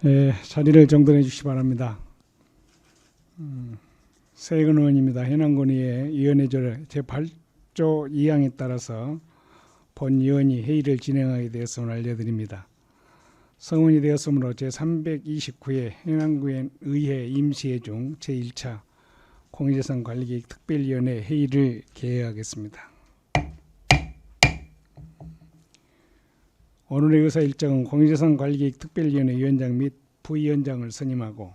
자리를 정돈해 주시기 바랍니다. 세익은 의원입니다. 해남군의회 위원회조례 제8조 2항에 따라서 본 위원이 회의를 진행하게 되었음을 알려드립니다. 성원이 되었으므로 제329회 해남군의회 임시회 중 제1차 공유재산관리계획 특별위원회 회의를 개회하겠습니다. 오늘의 의사 일정은 공유재산관리계획 특별위원회 위원장 및 부위원장을 선임하고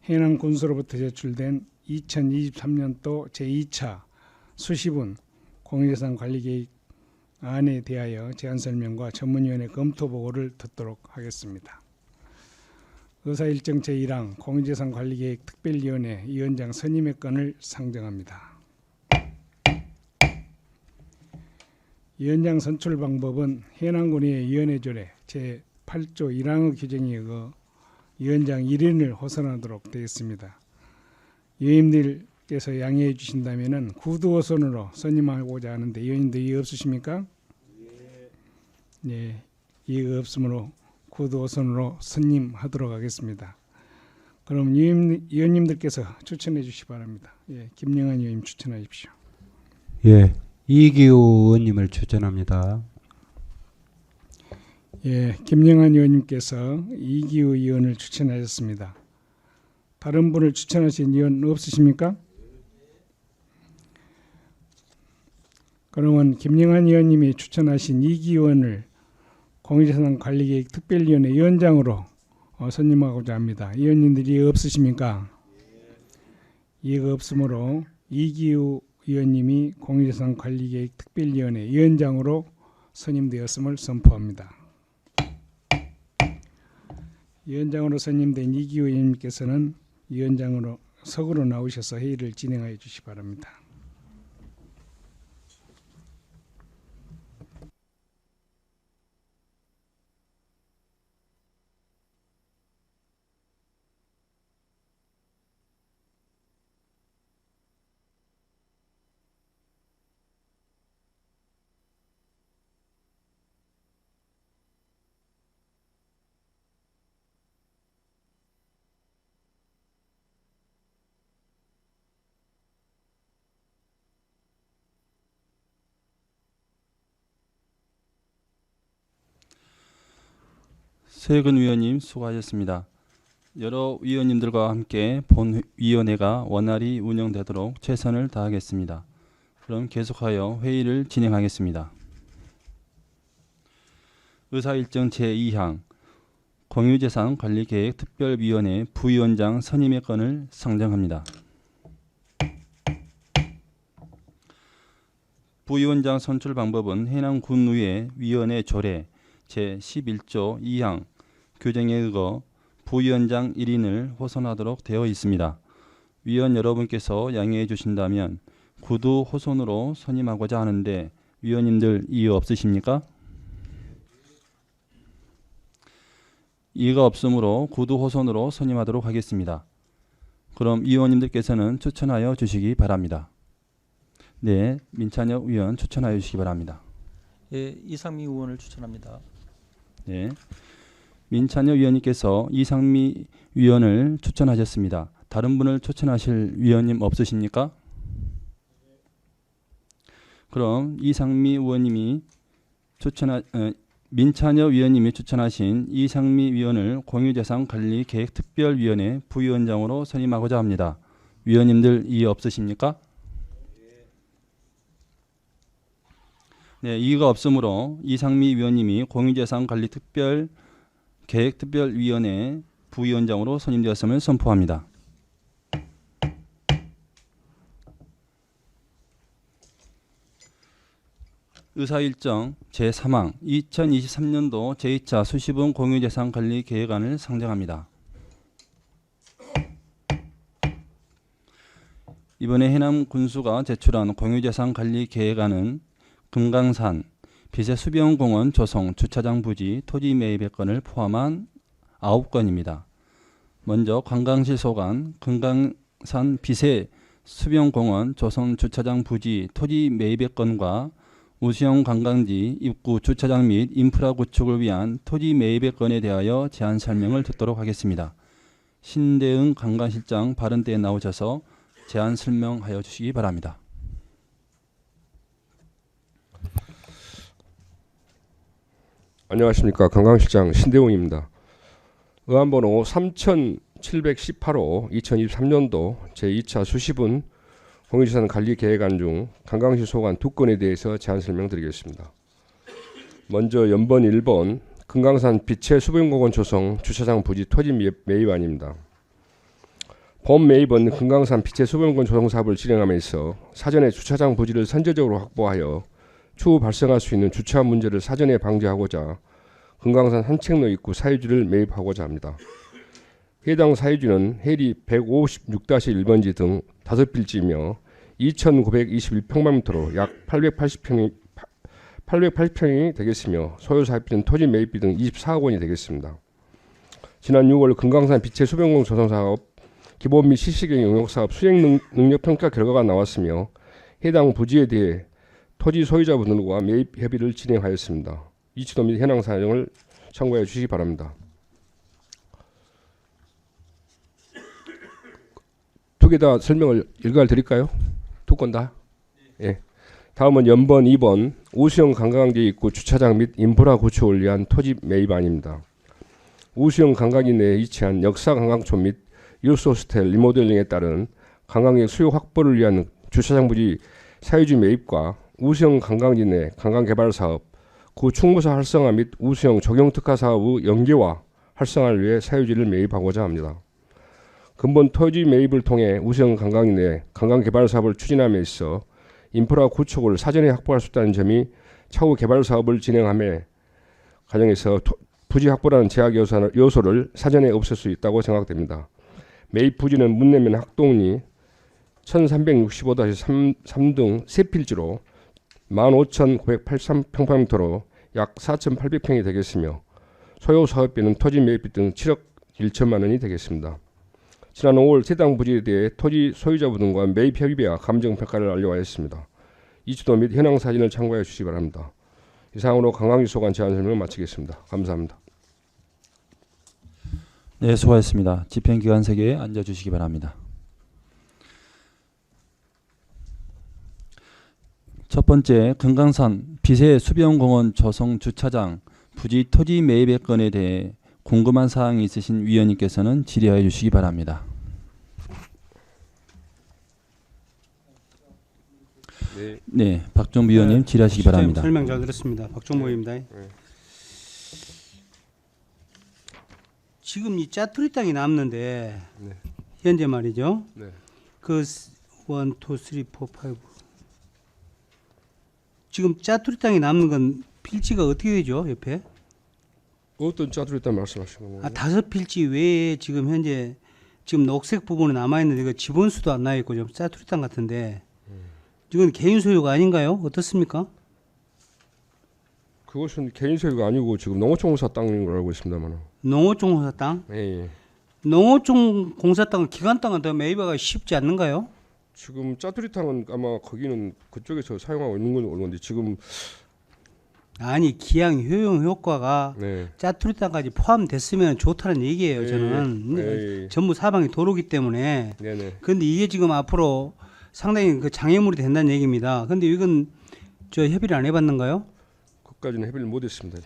해남군수로부터 제출된 2023년도 제2차 수시분 공유재산관리계획 안에 대하여 제안설명과 전문위원회 검토보고를 듣도록 하겠습니다. 의사일정 제1항 공유재산관리계획 특별위원회 위원장 선임의 건을 상정합니다. 위원장 선출 방법은 해남군의회 위원회조례 제8조 1항의 규정에 의거 위원장 1인을 호선하도록 되어 있습니다. 위원님들께서 양해해 주신다면 구두호선으로 선임하고자 하는데 위원님들 이해 없으십니까? 네, 이해가 없으므로 구두호선으로 선임하도록 하겠습니다. 그럼 위원님들께서 추천해 주시기 바랍니다. 김영환 위원님 추천하십시오. 이기호 의원님을 추천합니다. 김영환 의원님께서 이기호 의원을 추천하셨습니다. 다른 분을 추천하신 의원 없으십니까? 그러면 김영환 의원님이 추천하신 이기호 의원을 공유재산관리계획 특별위원회 위원장으로 선임하고자 합니다. 의원님들이 이해 없으십니까? 이해가 없으므로 이기호 의원님이 공유재산관리계획 특별위원회 위원장으로 선임되었음을 선포합니다. 위원장으로 선임된 이기호 의원님께서는 위원장으로 석으로 나오셔서 회의를 진행하여 주시기 바랍니다. 세익은 위원님 수고하셨습니다. 여러 위원님들과 함께 본위원회가 원활히 운영되도록 최선을 다하겠습니다. 그럼 계속하여 회의를 진행하겠습니다. 의사일정 제2항 공유재산관리계획 특별위원회 부위원장 선임의 건을 상정합니다. 부위원장 선출 방법은 해남군의회 위원회 조례 제11조 2항 규정에 의거 부위원장 1인을 호선하도록 되어 있습니다. 위원 여러분께서 양해해 주신다면 구두 호선으로 선임하고자 하는데 위원님들 이해 없으십니까? 이해가 없으므로 구두 호선으로 선임하도록 하겠습니다. 그럼 위원님들께서는 추천하여 주시기 바랍니다. 네, 민찬혁 위원 추천하여 주시기 바랍니다. 이상미 의원을 추천합니다. 네, 민찬혁 위원님께서 이상미 위원을 추천하셨습니다. 다른 분을 추천하실 위원님 없으십니까? 그럼 이상미 의원님이 민찬혁 위원님이 추천하신 이상미 위원을 공유재산관리계획특별위원회 부위원장으로 선임하고자 합니다. 위원님들 이해 없으십니까? 네, 이의가 없으므로 이상미 위원님이 공유재산관리계획특별위원회 부위원장으로 선임되었음을 선포합니다. 의사일정 제3항 2023년도 제2차 수시분 공유재산관리계획안을 상정합니다. 이번에 해남군수가 제출한 공유재산관리계획안은 금강산 비세수변공원 조성 주차장 부지 토지 매입의 건을 포함한 9건입니다. 먼저 관광실 소관 금강산 비세수변공원 조성 주차장 부지 토지 매입의 건과 우수영 관광지 입구 주차장 및 인프라 구축을 위한 토지 매입의 건에 대하여 제안 설명을 듣도록 하겠습니다. 신대응 관광실장 발언대에 나오셔서 제안 설명하여 주시기 바랍니다. 안녕하십니까. 관광실장 신대웅입니다. 의안번호 3718호 2023년도 제2차 수시분 공유지산 관리계획안 중 관광시 소관 2건에 대해서 제안 설명드리겠습니다. 먼저 연번 1번 금강산 빛의 수변공원 조성 주차장 부지 토지 매입안입니다. 본 매입은 금강산 빛의 수변공원 조성 사업을 진행하면서 사전에 주차장 부지를 선제적으로 확보하여 추후 발생할 수 있는 주차 문제를 사전에 방지하고자 금강산 산책로 입구 사유지를 매입하고자 합니다. 해당 사유지는 해리 156-1번지 등 5필지이며 2,921평방미터로 약 880평이 되겠으며 소요 사업비는 토지 매입비 등 24억 원이 되겠습니다. 지난 6월 금강산 빛의 수변공원 조성 사업 기본 및 실시경 용역 사업 수행 능력 평가 결과가 나왔으며 해당 부지에 대해 토지 소유자분들과 매입 협의를 진행하였습니다. 이치도 및 현황 사정을 참고해 주시기 바랍니다. 두 개 다 설명을 일괄 드릴까요? 두 건 다? 예. 다음은 연번 2번 우수영 관광지 입구 주차장 및 인프라 구축을 위한 토지 매입안입니다. 우수영 관광지 내에 위치한 역사관광촌 및 유스호스텔 리모델링에 따른 관광객 수요 확보를 위한 주차장 부지 사유지 매입과 우수영 관광지 내 관광개발사업, 구 충무사 활성화 및 우수영 적용특화 사업의 연계와 활성화를 위해 사유지를 매입하고자 합니다. 근본 토지 매입을 통해 우수영 관광지 내 관광개발 사업을 추진함에 있어 인프라 구축을 사전에 확보할 수 있다는 점이 차후 개발 사업을 진행함에 과정에서 부지 확보라는 제약 요소를 사전에 없앨 수 있다고 생각됩니다. 매입 부지는 문내면 학동리 1365-3 등 세 필지로 15,983평방미터로 약 4,800평이 되겠으며 소요 사업비는 토지 매입비 등 7억 1천만 원이 되겠습니다. 지난 5월 해당 부지에 대해 토지 소유자분들과 매입 협의회와 감정평가를 완료하였습니다. 이치도 및 현황 사진을 참고해 주시기 바랍니다. 이상으로 관광지 소관 제안 설명을 마치겠습니다. 감사합니다. 네, 수고하셨습니다. 집행기관석에 앉아주시기 바랍니다. 첫 번째, 금강산 빛의 수변공원 조성 주차장 부지 토지 매입의 건에 대해 궁금한 사항이 있으신 위원님께서는 질의하여 주시기 바랍니다. 네, 박종무 위원님 질의하시기 바랍니다. 설명 잘 들었습니다. 박종무입니다. 지금 이 짜투리 땅이 남는데 현재 말이죠. 그 1, 2, 3, 4, 5 지금 짜투리 땅이 남는 건 필지가 어떻게 되죠? 옆에? 어떤 짜투리 땅 말씀하시는 거예요? 5필지 외에 지금 현재 지금 녹색 부분이 남아 있는데 이거 지분수도 안 나 있고 좀 짜투리 땅 같은데 이건 개인 소유가 아닌가요? 어떻습니까? 그것은 개인 소유가 아니고 지금 농어촌공사 땅인 걸 알고 있습니다만. 농어촌공사 땅? 예. 농어촌공사 땅은 기간 땅은 더 매입하기가 쉽지 않는가요? 지금 짜투리 땅은 아마 거기는 그쪽에서 사용하고 있는 건 건데 지금 아니 기양 효용 효과가 짜투리 땅까지 포함됐으면 좋다는 얘기예요. 저는 전부 사방이 도로기 때문에. 그런데 이게 지금 앞으로 상당히 그 장애물이 된다는 얘기입니다. 그런데 이건 저 협의를 안 해봤는가요? 그까지는 협의를 못했습니다.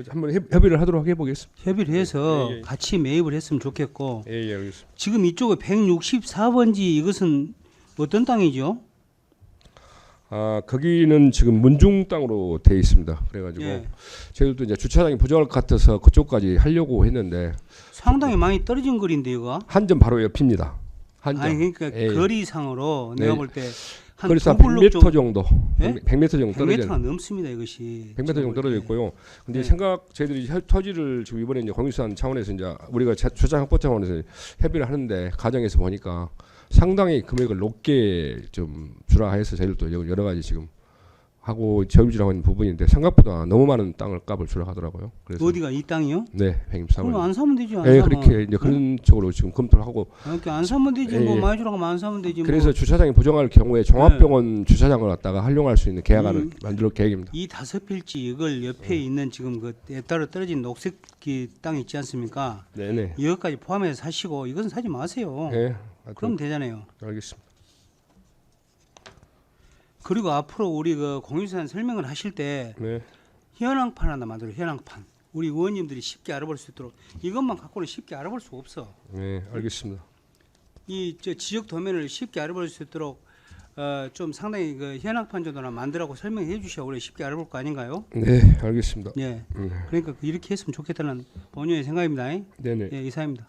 한번 협의를 하도록 해보겠습니다. 협의를 해서 같이 매입을 했으면 좋겠고. 알겠습니다. 지금 이쪽에 164번지 이것은 어떤 땅이죠? 거기는 지금 문중 땅으로 돼 있습니다. 그래가지고 저희들도 이제 주차장이 부족할 것 같아서 그쪽까지 하려고 했는데 상당히 많이 떨어진 거리인데 이거? 한 점 바로 옆입니다. 한 점. 아니 그러니까 거리상으로 내가 볼 때 한 거리상 두 블록 100m 정도, 100m 정도 떨어져. 100m가 넘습니다 이것이. 100m 정도 떨어져 있고요. 근데 저희들이 토지를 지금 이번에 이제 공유수산 차원에서 이제 우리가 주차장 확보 차원에서 협의를 하는데 과정에서 보니까 상당히 금액을 높게 좀 주라 해서 저희들도 여러 가지 지금 하고 저유지라고 있는 부분인데 생각보다 너무 많은 땅을 값을 주라 하더라고요. 그래서 어디가 이 땅이요? 네, 형님 그럼 사모님. 안 사면 되지. 안 네, 사면. 그렇게 이제 그런 쪽으로 지금 검토를 하고 이렇게 안 사면 되지. 예, 뭐 예. 많이 주라고 하면 안 사면 되지. 그래서 뭐. 주차장이 부정할 경우에 종합병원 주차장을 갖다가 활용할 수 있는 계약안을 만들 계획입니다. 이 5필지 이걸 옆에 있는 지금 그 따로 떨어진 녹색 땅 있지 않습니까? 네네. 이것까지 포함해서 사시고 이건 사지 마세요. 네, 그럼 되잖아요. 알겠습니다. 그리고 앞으로 우리 그 공유재산 설명을 하실 때 네, 현황판 하나 만들어. 현황판. 우리 의원님들이 쉽게 알아볼 수 있도록. 이것만 갖고는 쉽게 알아볼 수가 없어. 네, 알겠습니다. 이 지역 도면을 쉽게 알아볼 수 있도록 좀 상당히 그 현황판 정도나 만들라고 설명해 주셔야 우리 쉽게 알아볼 거 아닌가요? 네, 알겠습니다. 예. 그러니까 이렇게 했으면 좋겠다는 본의의 생각입니다. 네네. 예, 이사입니다.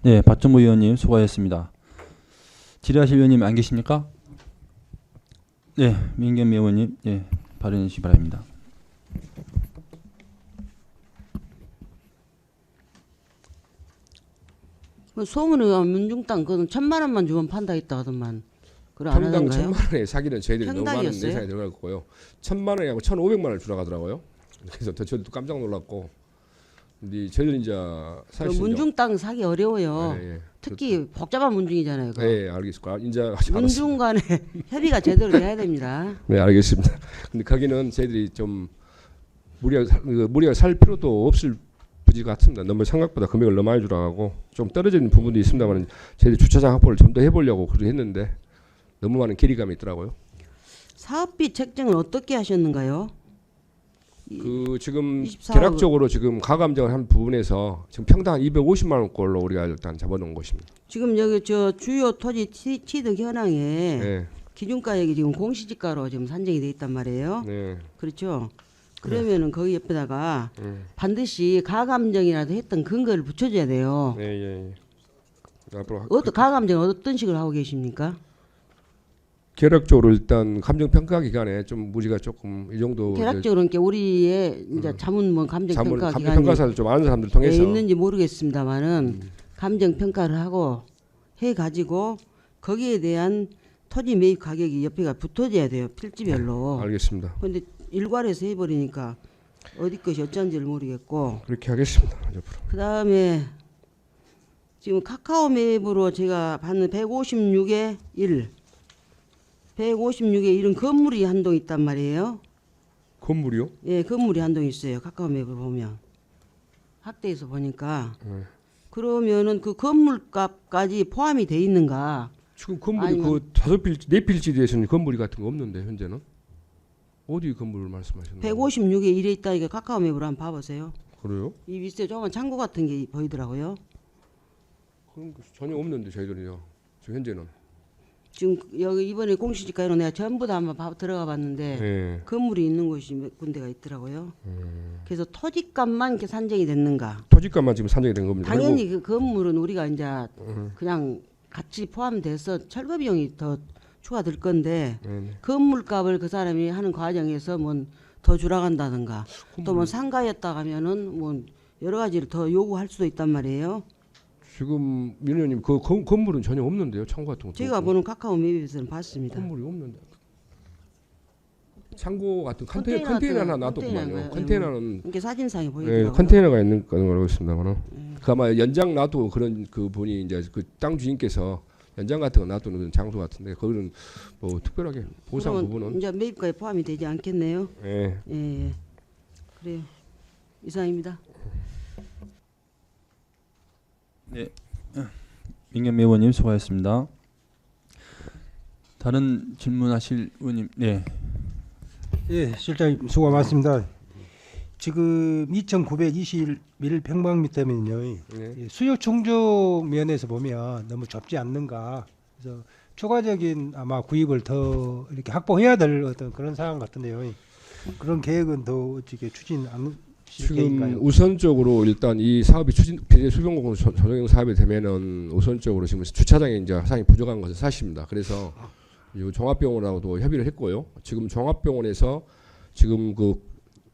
네, 박정무 의원님 수고하셨습니다. 질의하실 의원님 안 계십니까? 네, 민경미 의원님, 예, 발언해 주시기 바랍니다. 뭐 소문에 의하면 민중 땅 그건 1,000만 원만 주면 판다 했다 하더만. 그래 안 평당 하던가요? 1,000만 원에 사기는 저희들이 너무 많은 평당이었어요? 예산이 들어갈 거고요. 1,000만 원하고 1,500만 원을 주라 하더라고요. 그래서 저도 깜짝 놀랐고, 근데 저희들 이제 그 사실 문중 땅 사기 어려워요. 예, 예. 특히 복잡한 문중이잖아요. 그거. 네, 알겠습니다. 이제 알았습니다. 문중 간에 협의가 제대로 돼야 됩니다. 네, 알겠습니다. 근데 거기는 저희들이 좀 무리가 살 필요도 없을 부지 같습니다. 너무 생각보다 금액을 너무 많이 주라 하고 좀 떨어지는 부분도 있습니다만 저희들이 주차장 확보를 좀 더 해보려고 그렇게 했는데 너무 많은 괴리감이 있더라고요. 사업비 책정을 어떻게 하셨는가요? 그 지금 24억 계략적으로 지금 가감정을 한 부분에서 지금 평당 250만 원꼴로 우리가 일단 잡아놓은 것입니다. 지금 여기 저 주요 토지 취득 현황에 네, 기준가액이 지금 공시지가로 지금 산정이 돼 있단 말이에요. 네, 그렇죠. 그러면은 거기 옆에다가 반드시 가감정이라도 했던 근거를 붙여줘야 돼요. 네, 예, 예. 앞으로 가감정 어떤 식으로 하고 계십니까? 계략적으로 일단 감정 평가 기간에 좀 무리가 조금 이 정도 계략적으로 이렇게 우리의 이제 자문 뭐 감정 평가 감정 기관이 평가사를 좀 아는 사람들 통해서 있는지 모르겠습니다만은 감정 평가를 하고 해 가지고 거기에 대한 토지 매입 가격이 옆에가 붙어져야 돼요. 필지별로. 알겠습니다. 그런데 일괄해서 해버리니까 어디 것이 어쩐지를 모르겠고. 그렇게 하겠습니다. 옆으로. 그 다음에 지금 카카오 맵으로 제가 받는 156의 1, 156의 1은 건물이 한 동 있단 말이에요. 건물이요? 예, 건물이 한 동 있어요. 카카오 맵을 보면 확대해서 보니까 그러면은 그 건물값까지 포함이 돼 있는가? 지금 건물이 아니면- 그 5필지, 4필지대에서는 건물이 같은 거 없는데 현재는 어디 건물을 말씀하시는 거예요? 156의 1에 있다니까 카카오 맵으로 한번 봐보세요. 그래요? 이 밑에 조그만 창고 같은 게 보이더라고요. 그런 거 전혀 없는데 저희들이요. 지금 현재는. 지금 여기 이번에 공시지가로 내가 전부 다 한번 들어가 봤는데 네. 건물이 있는 곳이 몇 군데가 있더라고요. 그래서 토지값만 이렇게 산정이 됐는가? 토지값만 지금 산정이 된 겁니다. 당연히 그 건물은 우리가 이제 그냥 같이 포함돼서 철거 비용이 더 추가될 건데 건물값을 그 사람이 하는 과정에서 뭐 더 줄어간다든가 또 뭐 상가였다 하면은 뭐 여러 가지를 더 요구할 수도 있단 말이에요. 지금 민 의원님 그 건물은 전혀 없는데요. 창고 같은 거. 제가 보는 카카오 맵에서는 봤습니다. 건물이 없는데. 창고 같은 컨테이너 컨테이너 하나 같은 놔뒀구만요. 컨테이너가, 컨테이너는 이게 사진상에 예, 보이더라고요. 컨테이너가 있는 거는 알고 있습니다만 그 아마 연장 놔도 그런 그 분이 이제 그 땅 주인께서 연장 같은 거 놔두는 그런 장소 같은데 거기는 뭐 특별하게 보상 그러면 부분은 이제 매입가에 포함이 되지 않겠네요. 예. 예, 그래요. 이상입니다. 네, 민경미 의원님 수고하셨습니다. 다른 질문하실 의원님, 네, 예, 실장님 수고 많습니다. 지금 2,921평방미터면요. 네. 수요 충족 면에서 보면 너무 좁지 않는가. 그래서 추가적인 아마 구입을 더 이렇게 확보해야 될 어떤 그런 상황 같은데요. 그런 계획은 더 어떻게 추진 않으실 지금 계획인가요? 우선적으로 일단 이 사업이 추진 비례 수변공원 조정 사업이 되면은 우선적으로 지금 주차장에 이제 상당히 부족한 것은 사실입니다. 그래서 이 종합병원하고도 협의를 했고요. 지금 종합병원에서 지금 그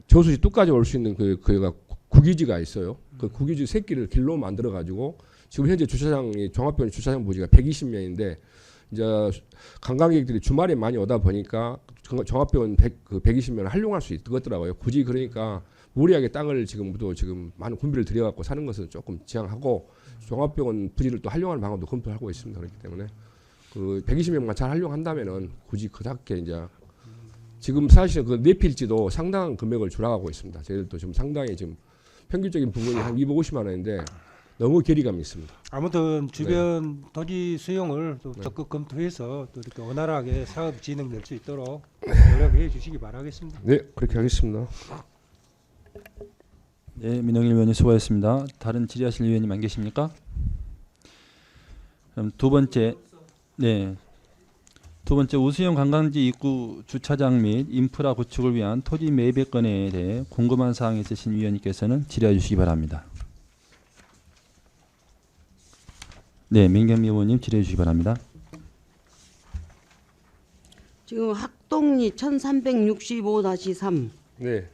저수지 뚝까지 올 수 있는 그가 국유지가 있어요. 그 국유지 새끼를 길로 만들어 가지고 지금 현재 주차장이 종합병원 주차장 부지가 120명인데 이제 관광객들이 주말에 많이 오다 보니까 종합병원 120명 활용할 수 있더라고요. 굳이 그러니까 무리하게 땅을 지금 많은 군비를 들여갖고 사는 것은 조금 지양하고 종합병원 부지를 또 활용하는 방법도 검토하고 있습니다. 그렇기 때문에 그 120명만 잘 활용한다면은 굳이 그렇게 이제 지금 사실 그 내필지도 상당한 금액을 줄여가고 있습니다. 저희들도 지금 상당히 지금 평균적인 부분이 한 250만 원인데 너무 괴리감이 있습니다. 아무튼 주변 토지 수용을 또 적극 검토해서 또 이렇게 원활하게 사업 진행될 수 있도록 노력해 주시기 바라겠습니다. 네, 그렇게 하겠습니다. 네, 민영일 의원님 수고하셨습니다. 다른 질의하실 의원님 안 계십니까? 그럼 두 번째 우수형 관광지 입구 주차장 및 인프라 구축을 위한 토지 매입의 건에 대해 궁금한 사항이 있으신 위원님께서는 질의해 주시기 바랍니다. 네, 민경미 의원님 질의해 주시기 바랍니다. 지금 학동리 1365-3 네.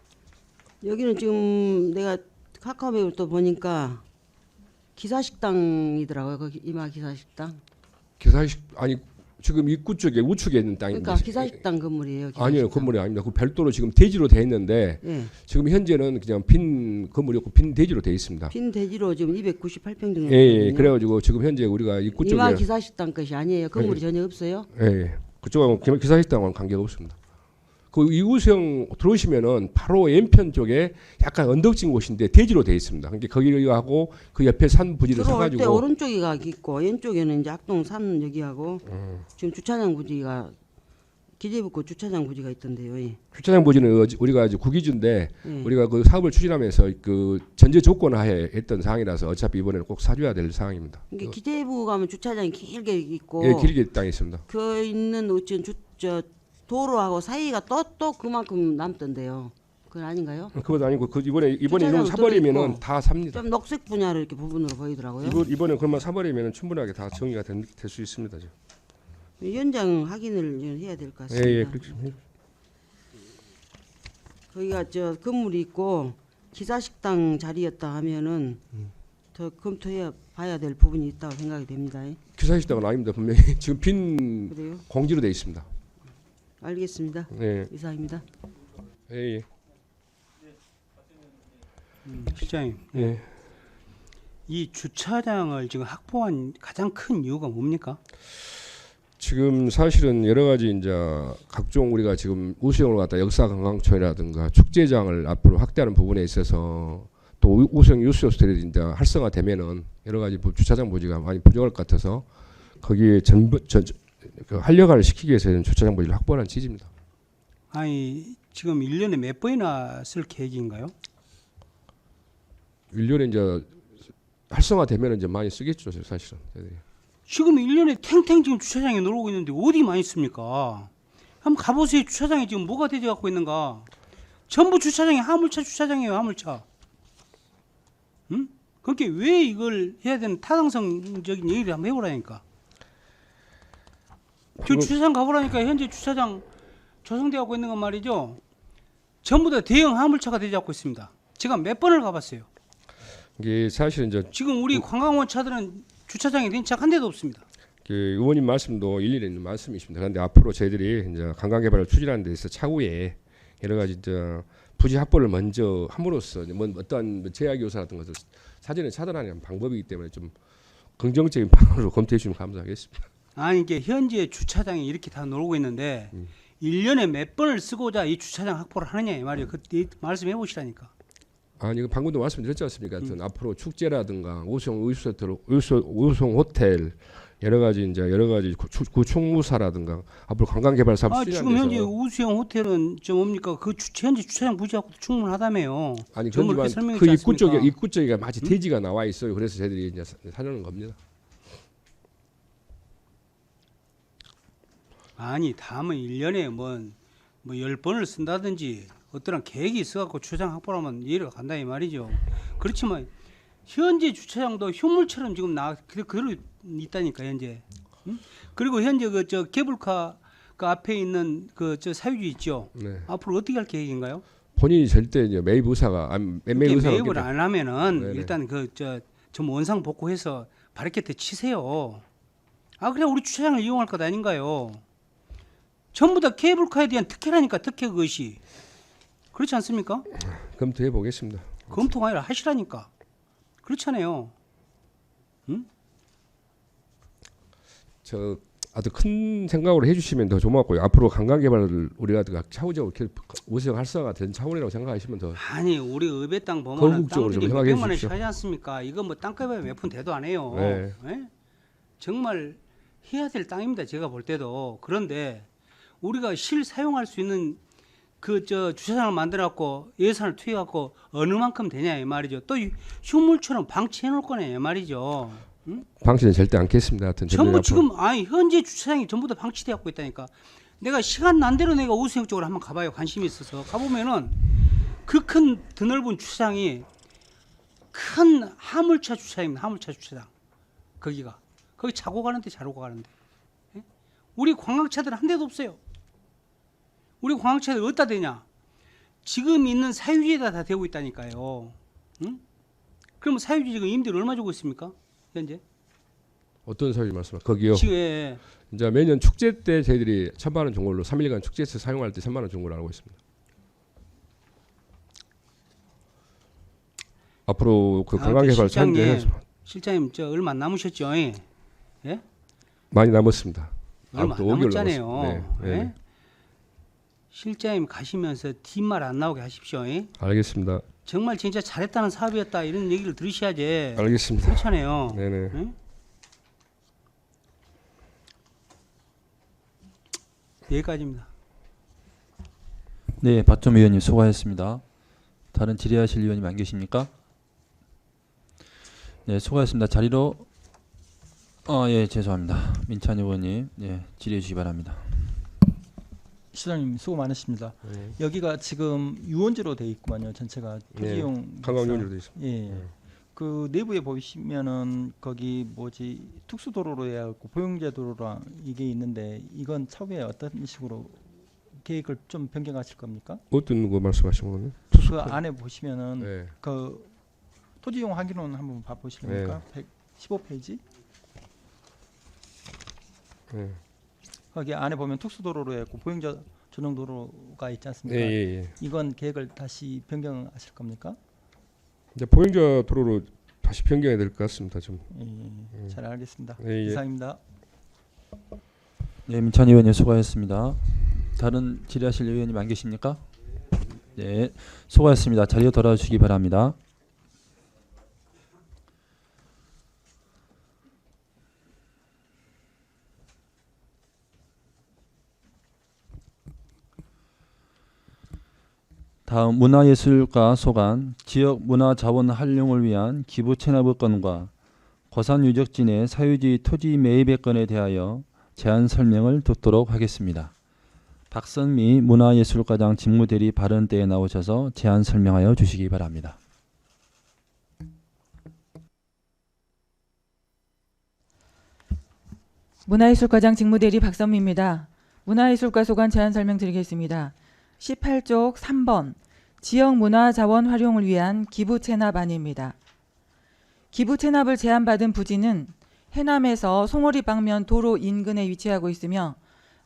여기는 지금 내가 카카오맵을 또 보니까 기사식당이더라고요. 거기 이마 기사식당. 기사식 아니 지금 입구 쪽에 우측에 있는 땅입니다. 그러니까 기사식당 건물이에요. 기사식당. 아니요, 건물이 아닙니다. 그 별도로 지금 대지로 돼 있는데 예. 지금 현재는 그냥 빈 건물이었고 빈 대지로 돼 있습니다. 빈 대지로 지금 298평 정도. 예, 그래가지고 지금 현재 우리가 입구 쪽에 이마 기사식당 것이 아니에요. 건물이 전혀 없어요. 예, 그쪽하고 기사식당과는 관계가 없습니다. 그 이구수형 들어오시면은 바로 왼편 쪽에 약간 언덕진 곳인데 대지로 돼 있습니다. 그러니까 거기하고 그 옆에 산 부지를 들어올 때 사가지고 오른쪽이가 있고 왼쪽에는 이제 악동 산 여기하고 지금 주차장 부지가 기재부고 주차장 부지가 있던데요. 예. 주차장 부지는 우리가 이제 구기주인데 예. 우리가 그 사업을 추진하면서 그 전제 조건하에 했던 사항이라서 어차피 이번에는 꼭 사줘야 될 사항입니다. 이게 기재부 가면 주차장이 길게 있고 예, 길게 땅이 있습니다. 그 있는 어쩐 저 도로하고 사이가 또 그만큼 남던데요. 그건 아닌가요? 그것도 아니고 그 이번에 주차장 이런 사버리면은 들어있고 다 삽니다. 좀 녹색 분야로 이렇게 부분으로 보이더라고요. 이번에 그만 사버리면은 충분하게 다 정리가 될 수 있습니다. 지금. 위원장 확인을 좀 해야 될 것 같습니다. 예, 그렇게 좀 해요. 거기가 저 건물이 있고 기사식당 자리였다 하면은 더 검토해 봐야 될 부분이 있다고 생각이 됩니다. 기사식당은 아닙니다. 분명히 지금 빈 그래요? 공지로 돼 있습니다. 알겠습니다. 예, 이상입니다. 예, 실장님, 예. 이 주차장을 지금 확보한 가장 큰 이유가 뭡니까? 지금 사실은 여러 가지 이제 각종 우리가 지금 우수형으로 갖다 역사관광촌이라든가 축제장을 앞으로 확대하는 부분에 있어서 또 우수형 유수요소들이 이제 활성화되면은 여러 가지 주차장 부지가 많이 부족할 것 같아서 거기에 그 활력화를 시키기 위해서 주차장 부지를 확보하는 취지입니다. 아니 지금 1년에 몇 번이나 쓸 계획인가요? 1년에 이제 활성화되면 이제 많이 쓰겠죠, 사실은. 지금 1년에 탱탱 지금 주차장에 놀고 있는데 어디 많이 씁니까? 한번 가보세요. 주차장에 지금 뭐가 되져 갖고 있는가? 전부 주차장이 화물차 주차장이에요. 화물차. 응? 그렇게 왜 이걸 해야 되는 타당성적인 얘기를 한번 해보라니까. 저 주차장 가보라니까. 현재 주차장 조성되어 갖고 있는 건 말이죠. 전부 다 대형 화물차가 되져 갖고 있습니다. 제가 몇 번을 가봤어요. 이게 사실은 이제 지금 우리 관광원 차들은 주차장에 된 차 한 대도 없습니다. 그 의원님 말씀도 일리는 있는 말씀이십니다. 그런데 앞으로 저희들이 이제 관광개발을 추진하는 데 있어 차후에 여러 가지 이제 부지 확보를 먼저 함으로써 뭐 어떠한 제약 요소라든 것을 사전에 차단하는 방법이기 때문에 좀 긍정적인 방향으로 검토해 주시면 감사하겠습니다. 아니 이게 현재 주차장에 이렇게 다 놀고 있는데 1년에 몇 번을 쓰고자 이 주차장 확보를 하느냐 이 말이에요. 그 말씀해 보시라니까. 아니 방금도 말씀드렸지 않습니까? 하여튼 앞으로 축제라든가 우수형 호텔 여러 가지 구축무사라든가 앞으로 관광개발 사업 지금 현재 우수형 호텔은 저 뭡니까? 그 현재 주차장 부지하고도 충분하다며요. 아니 그렇지만 그 입구 쪽에 마치 대지가 나와 있어요. 그래서 저희들이 이제 사려는 겁니다. 아니 다음은 1년에 뭐 10번을 쓴다든지 어떠한 계획이 있어갖고 주차장 확보하면 이해가 간다 이 말이죠. 그렇지만 현재 주차장도 흉물처럼 지금 그대로 있다니까 현재. 응? 그리고 현재 그 저 케이블카 그 앞에 있는 그 저 사유지 있죠. 네. 앞으로 어떻게 할 계획인가요? 본인이 절대 이제 매입 의사가 매입을 안 하면은 네네. 일단 그 저 좀 원상 복구해서 바리케이트 치세요. 아 그래 우리 주차장을 이용할 것 아닌가요? 전부 다 케이블카에 대한 특혜라니까 특혜 그것이. 그렇지 않습니까? 검토해 보겠습니다. 검토가 아니라 하시라니까. 그렇잖아요. 응? 저 아주 큰 생각으로 해주시면 더 좋을 것 같고요. 앞으로 관광개발을 우리가 차후적으로 우수적 활성화가 된 차원이라고 생각하시면 더 아니 우리 의배 땅 보면은 건국적으로 좀 땅들이 생각해 몇백만 원씩 주십시오. 하지 않습니까? 이거 뭐 땅값에 몇 푼 대도 안 해요. 네. 예? 정말 해야 될 땅입니다. 제가 볼 때도. 그런데 우리가 실 사용할 수 있는 그 저 주차장을 만들어갖고 예산을 투여갖고 어느 만큼 되냐 이 말이죠. 또 흉물처럼 방치해 놓을 거네 이 말이죠. 응? 방치는 절대 않겠습니다. 하여튼 전부 지금 아니 현재 주차장이 전부 다 방치돼 갖고 있다니까. 내가 시간 난 대로 내가 우수형 쪽으로 한번 가봐요. 관심이 있어서 가보면은 그 큰 드넓은 주차장이 큰 화물차 주차장입니다. 화물차 주차장. 거기가 거기 자고 가는데 자고 가는데. 예? 우리 관광차들은 한 대도 없어요. 우리 관광차들 어디다 대냐? 지금 있는 사유지에다 다 대고 있다니까요. 응? 그러면 사유지 지금 임대료 얼마 주고 있습니까? 현재? 어떤 사유지 말씀하세요? 거기요. 지금 예. 이제 매년 축제 때 저희들이 1,000만 원 준 걸로 3일간 축제에서 사용할 때 3만 원 준 걸로 알고 있습니다. 앞으로 그 관광개발 사는데 실장님 저 얼마 안 남으셨죠? 예? 예? 많이 남았습니다. 얼마 안 5개월 남았잖아요. 남았습니다. 네, 네. 예? 실장님 가시면서 뒷말 안 나오게 하십시오. 예? 알겠습니다. 정말 진짜 잘했다는 사업이었다 이런 얘기를 들으셔야지. 알겠습니다. 그렇잖아요. 네네. 응? 여기까지입니다. 네, 박점 의원님 수고하셨습니다. 다른 질의하실 의원님 안 계십니까? 네, 수고하셨습니다. 자리로 예, 죄송합니다. 민찬 의원님, 네, 질의해 주시기 바랍니다. 시장님 수고 많으십니다. 네. 여기가 지금 유원지로 돼 있구만요. 전체가 토지용 관광용지로 되어 있습니다. 예. 그 내부에 보시면은 거기 뭐지 특수도로로 해갖고 보용제 도로랑 이게 있는데 이건 차후에 어떤 식으로 계획을 좀 변경하실 겁니까? 어떤 거 말씀하시는 거는? 그 안에 보시면은 네. 그 토지용 확인론 한번 봐보실랍니까? 115페이지. 네. 거기 안에 보면 특수도로로 해갖고 보행자 전용 도로가 있지 않습니까? 예. 이건 계획을 다시 변경하실 겁니까? 이제 보행자 도로로 다시 변경해야 될 것 같습니다. 좀. 잘 알겠습니다. 예. 이상입니다. 네, 민찬 의원님 수고하셨습니다. 다른 질의하실 의원님 안 계십니까? 네, 수고하셨습니다. 자리로 돌아와 주시기 바랍니다. 다음 문화예술가 소관 지역 문화자원 활용을 위한 기부 체납의 건과 고산 유적지 사유지 토지 매입의 건에 대하여 제안 설명을 듣도록 하겠습니다. 박선미 문화예술과장 직무대리 발언대에 나오셔서 제안 설명하여 주시기 바랍니다. 문화예술과장 직무대리 박선미입니다. 문화예술가 소관 제안 설명드리겠습니다. 18쪽 3번 지역 문화 자원 활용을 위한 기부 체납안입니다. 기부 체납을 제안받은 부지는 해남에서 송어리 방면 도로 인근에 위치하고 있으며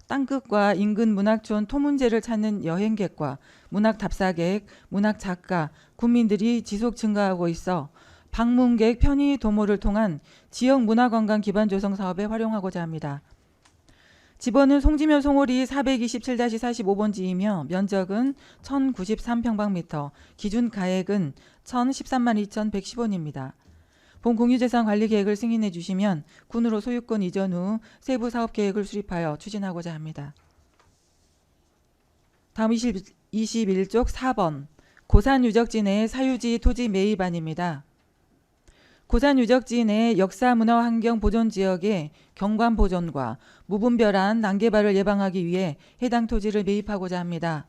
땅끝과 인근 문학촌 토문제를 찾는 여행객과 문학 답사객, 문학 작가, 군민들이 지속 증가하고 있어 방문객 편의 도모를 통한 지역 문화관광 기반 조성 사업에 활용하고자 합니다. 집원은 송지면 송오리 427-45번지이며 면적은 1093평방미터, 기준 가액은 1013만 2110원입니다. 본 공유재산 관리 계획을 승인해 주시면 군으로 소유권 이전 후 세부 사업 계획을 수립하여 추진하고자 합니다. 다음 21쪽 4번 고산 유적지 내 사유지 토지 매입안입니다. 고산 유적지 내 역사 문화 환경 보존 지역의 경관 보존과 무분별한 난개발을 예방하기 위해 해당 토지를 매입하고자 합니다.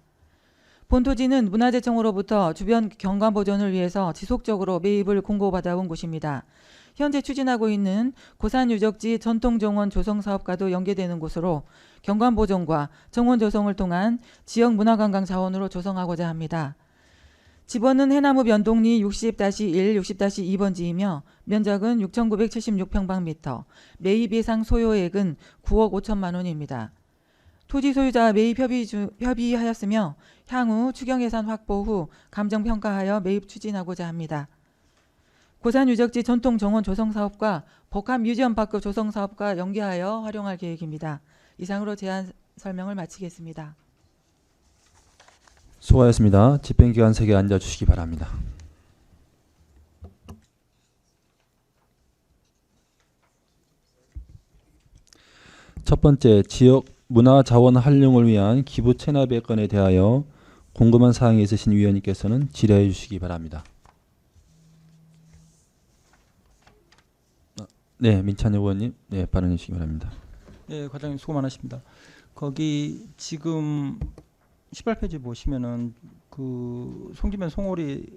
본 토지는 문화재청으로부터 주변 경관 보존을 위해서 지속적으로 매입을 공고받아온 곳입니다. 현재 추진하고 있는 고산 유적지 전통정원 조성 사업과도 연계되는 곳으로 경관 보존과 정원 조성을 통한 지역 문화관광 자원으로 조성하고자 합니다. 집원은 해나무 변동리 60-1, 60-2번지이며 면적은 6,976평방미터, 매입 예상 소요액은 9억 5천만 원입니다. 토지 소유자와 매입 협의하였으며 향후 추경 예산 확보 후 감정 평가하여 매입 추진하고자 합니다. 고산 유적지 전통 정원 조성 사업과 복합 뮤지엄 파크 조성 사업과 연계하여 활용할 계획입니다. 이상으로 제안 설명을 마치겠습니다. 수고하셨습니다. 집행기관석에 앉아주시기 바랍니다. 첫 번째, 지역 문화자원 활용을 위한 기부 체납의 건에 대하여 궁금한 사항이 있으신 위원님께서는 질의해 주시기 바랍니다. 네, 민찬 의원님, 네, 발언해 주시기 바랍니다. 네, 과장님 수고 많으십니다. 거기 지금 18페이지 보시면은 그 송지면 송오리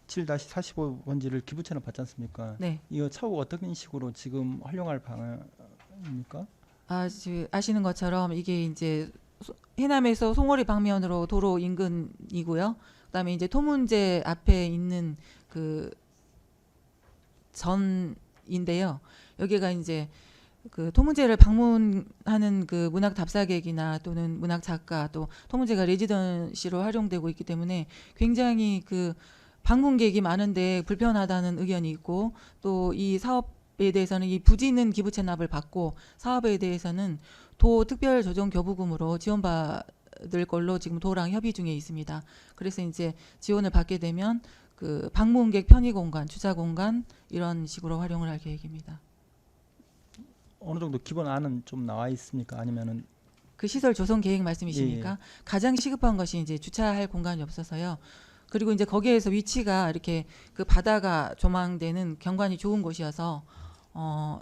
427-45번지를 기부 체납 받지 않습니까? 네. 이거 차후 어떤 식으로 지금 활용할 방안입니까? 아시는 것처럼 이게 이제 해남에서 송오리 방면으로 도로 인근이고요. 그다음에 이제 토문제 앞에 있는 그 전인데요. 여기가 이제 그 토문제를 방문하는 그 문학 답사객이나 또는 문학 작가 또 토문제가 레지던시로 활용되고 있기 때문에 굉장히 그 방문객이 많은데 불편하다는 의견이 있고 또 이 사업에 대해서는 이 부지 있는 기부 체납을 받고 사업에 대해서는 도 특별조정교부금으로 지원받을 걸로 지금 도랑 협의 중에 있습니다. 그래서 이제 지원을 받게 되면 그 방문객 편의 공간, 주차 공간 이런 식으로 활용을 할 계획입니다. 어느 정도 기본안은 좀 나와 있습니까? 아니면은 그 시설 조성 계획 말씀이십니까? 예. 가장 시급한 것이 이제 주차할 공간이 없어서요. 그리고 이제 거기에서 위치가 이렇게 그 바다가 조망되는 경관이 좋은 곳이어서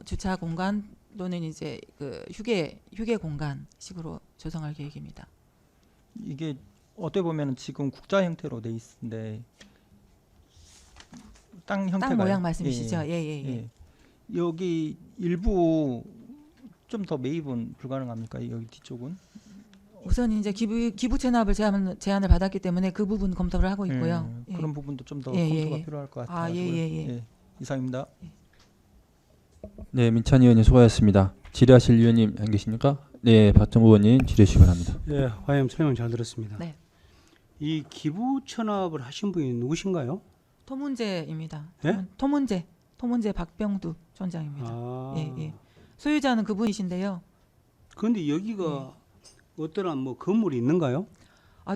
주차 공간 또는 이제 그 휴게 공간 식으로 조성할 계획입니다. 이게 어떻게 보면은 지금 국자 형태로 돼 있는데 땅 형태가 땅 모양 말씀이시죠? 예. 여기 일부 좀 더 매입은 불가능합니까? 여기 뒤쪽은? 우선 이제 기부 체납을 제안을 받았기 때문에 그 부분 검토를 하고 있고요. 그런 부분도 좀 더 예, 검토가 예. 필요할 것 같아요. 예. 이상입니다. 네, 민찬 의원님 수고하셨습니다. 질의하실 위원님 안 계십니까? 네, 박정우 의원님 질의해 주시기 바랍니다. 네, 화영 설명 잘 들었습니다. 네. 이 기부 체납을 하신 분이 누구신가요? 토문제입니다. 예? 토문제 박병두 촌장입니다. 아, 예. 소유자는 그분이신데요. 그런데 여기가 어떠한 뭐 건물이 있는가요?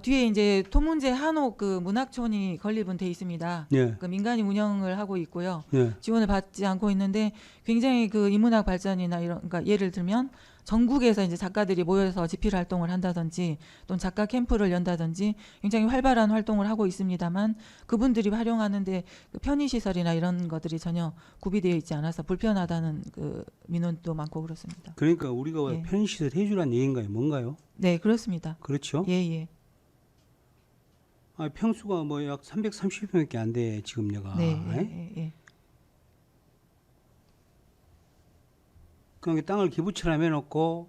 뒤에 이제 토문제 한옥 그 문학촌이 건립은 돼 있습니다. 예. 그 민간이 운영을 하고 있고요. 예. 지원을 받지 않고 있는데 굉장히 그 인문학 발전이나 이런 그러니까 예를 들면 전국에서 이제 작가들이 모여서 집필 활동을 한다든지 또는 작가 캠프를 연다든지 굉장히 활발한 활동을 하고 있습니다만 그분들이 활용하는데 그 편의 시설이나 이런 것들이 전혀 구비되어 있지 않아서 불편하다는 그 민원도 많고 그렇습니다. 그러니까 우리가 예. 편의시설 해주란 얘기인가요? 뭔가요? 네, 그렇습니다. 그렇죠? 예. 평수가 뭐 약 330평밖에 안 돼 지금 여가. 네. 예. 그러니까 땅을 기부처럼 해놓고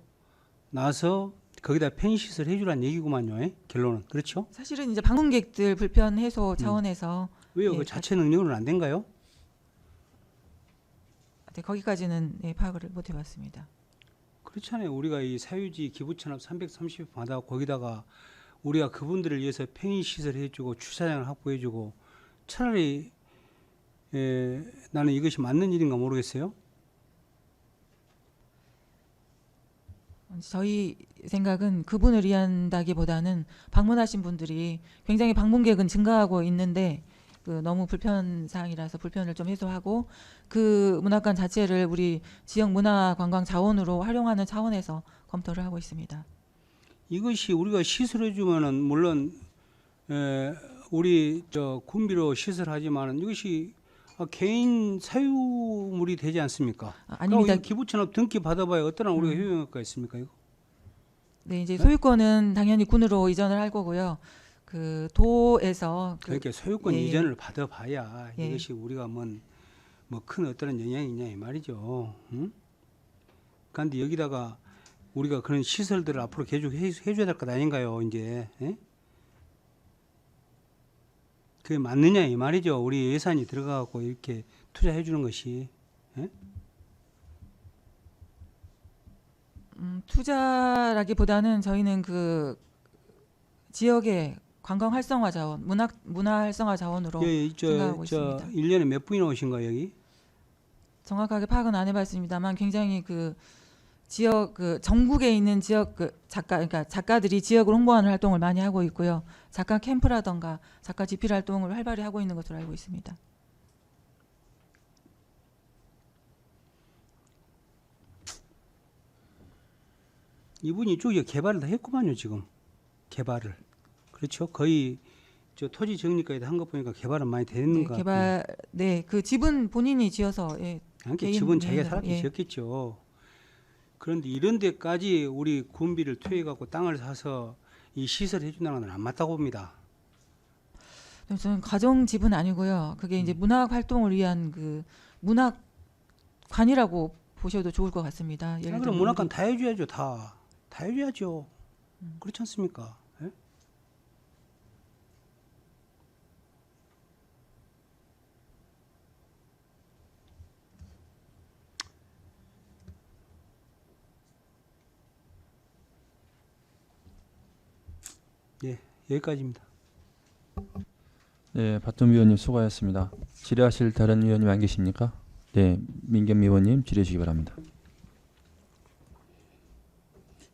나서 거기다 편의시설 해주란 얘기구만요. 결론은 그렇죠? 사실은 이제 방문객들 불편 해소 차원에서 왜요? 그 자체 능력으로는 안 된가요? 네, 거기까지는 파악을 못 해봤습니다. 그렇잖아요. 우리가 이 사유지 기부천합 330평 받아 거기다가 우리가 그분들을 위해서 편의시설 해주고 주차장을 확보해주고 차라리 나는 이것이 맞는 일인가 모르겠어요. 저희 생각은 그분을 위한다기보다는 방문하신 분들이 굉장히 방문객은 증가하고 있는데 그 너무 불편 사항이라서 불편을 좀 해소하고 그 문학관 자체를 우리 지역 문화 관광 자원으로 활용하는 차원에서 검토를 하고 있습니다. 이것이 우리가 시설해주면은 물론 우리 군비로 시설하지만은 이것이 개인 사유물이 되지 않습니까? 아닙니다. 기부천합 등기 받아봐야 어떠한 우리가 효용효과가 있습니까? 이거? 네, 이제 소유권은 당연히 군으로 이전을 할 거고요. 그 도에서 그러니까 소유권 이전을 받아봐야 예. 이것이 우리가 뭐 큰 어떤 영향이 있냐 이 말이죠. 응? 그런데 여기다가 우리가 그런 시설들을 앞으로 계속 해줘야 될 것 아닌가요? 이제 그게 맞느냐 이 말이죠. 우리 예산이 들어가고 이렇게 투자해 주는 것이. 예? 투자라기보다는 저희는 그 지역의 관광 활성화 자원, 문화 활성화 자원으로 예, 생각하고 있습니다. 1년에 몇 분이나 오신 거예요, 여기? 정확하게 파악은 안 해봤습니다만 굉장히 그 지역 그 전국에 있는 지역 그 그러니까 작가들이 지역을 홍보하는 활동을 많이 하고 있고요. 작가 캠프라던가 작가 집필 활동을 활발히 하고 있는 것으로 알고 있습니다. 이분이 이쪽에 개발을 다 했구만요, 지금. 개발을. 그렇죠. 거의 저 토지 정리까지 한 거 보니까 개발은 많이 되는 것 같아요. 네, 그 집은 본인이 지어서 아니, 집은 자기가 예, 살았기 예. 지었겠죠. 그런데 이런 데까지 우리 군비를 투여해 갖고 땅을 사서 이 시설 해준다는 건 안 맞다고 봅니다. 저는 가정 집은 아니고요. 그게 이제 문학 활동을 위한 그 문학관이라고 보셔도 좋을 것 같습니다. 예를 그럼 들면 문학관 다 해줘야죠, 다 해줘야죠. 그렇지 않습니까? 예? 네, 여기까지입니다. 네, 박정미 의원님 수고하셨습니다. 질의하실 다른 의원님 안 계십니까? 네, 민겸 의원님 질의해 주시기 바랍니다.